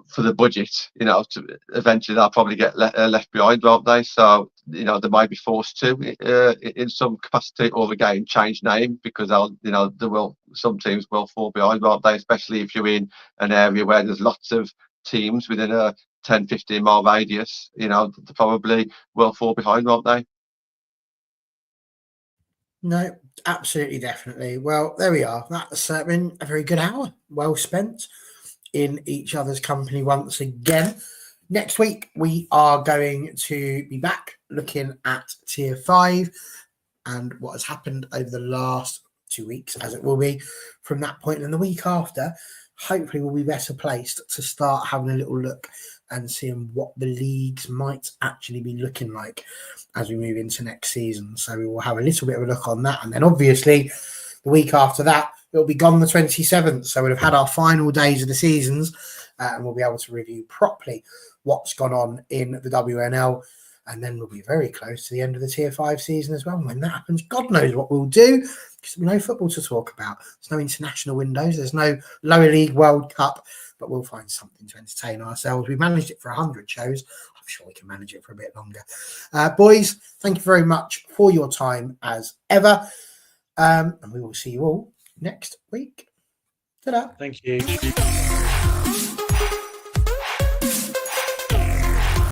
Speaker 3: for the budget, you know, eventually they'll probably get left behind, won't they? So, you know, they might be forced to, in some capacity, or again change name because some teams will fall behind, won't they? Especially if you're in an area where there's lots of teams within a 10-15 mile radius, you know, they probably will fall behind, won't they?
Speaker 1: No, absolutely, definitely. Well, there we are. That's been a very good hour, well spent in each other's company once again. Next week, we are going to be back looking at Tier 5 and what has happened over the last 2 weeks, as it will be from that point. And the week after, hopefully we'll be better placed to start having a little look and seeing what the leagues might actually be looking like as we move into next season. So we will have a little bit of a look on that. And then obviously the week after that, it'll be gone the 27th. So we'll have had our final days of the seasons and we'll be able to review properly what's gone on in the WNL. And then we'll be very close to the end of the Tier 5 season as well. And when that happens, God knows what we'll do, because there's no football to talk about. There's no international windows. There's no lower league World Cup, but we'll find something to entertain ourselves. We managed it for 100 shows. I'm sure we can manage it for a bit longer. Boys, thank you very much for your time as ever. And we will see you all next week. Ta-da.
Speaker 2: Thank you.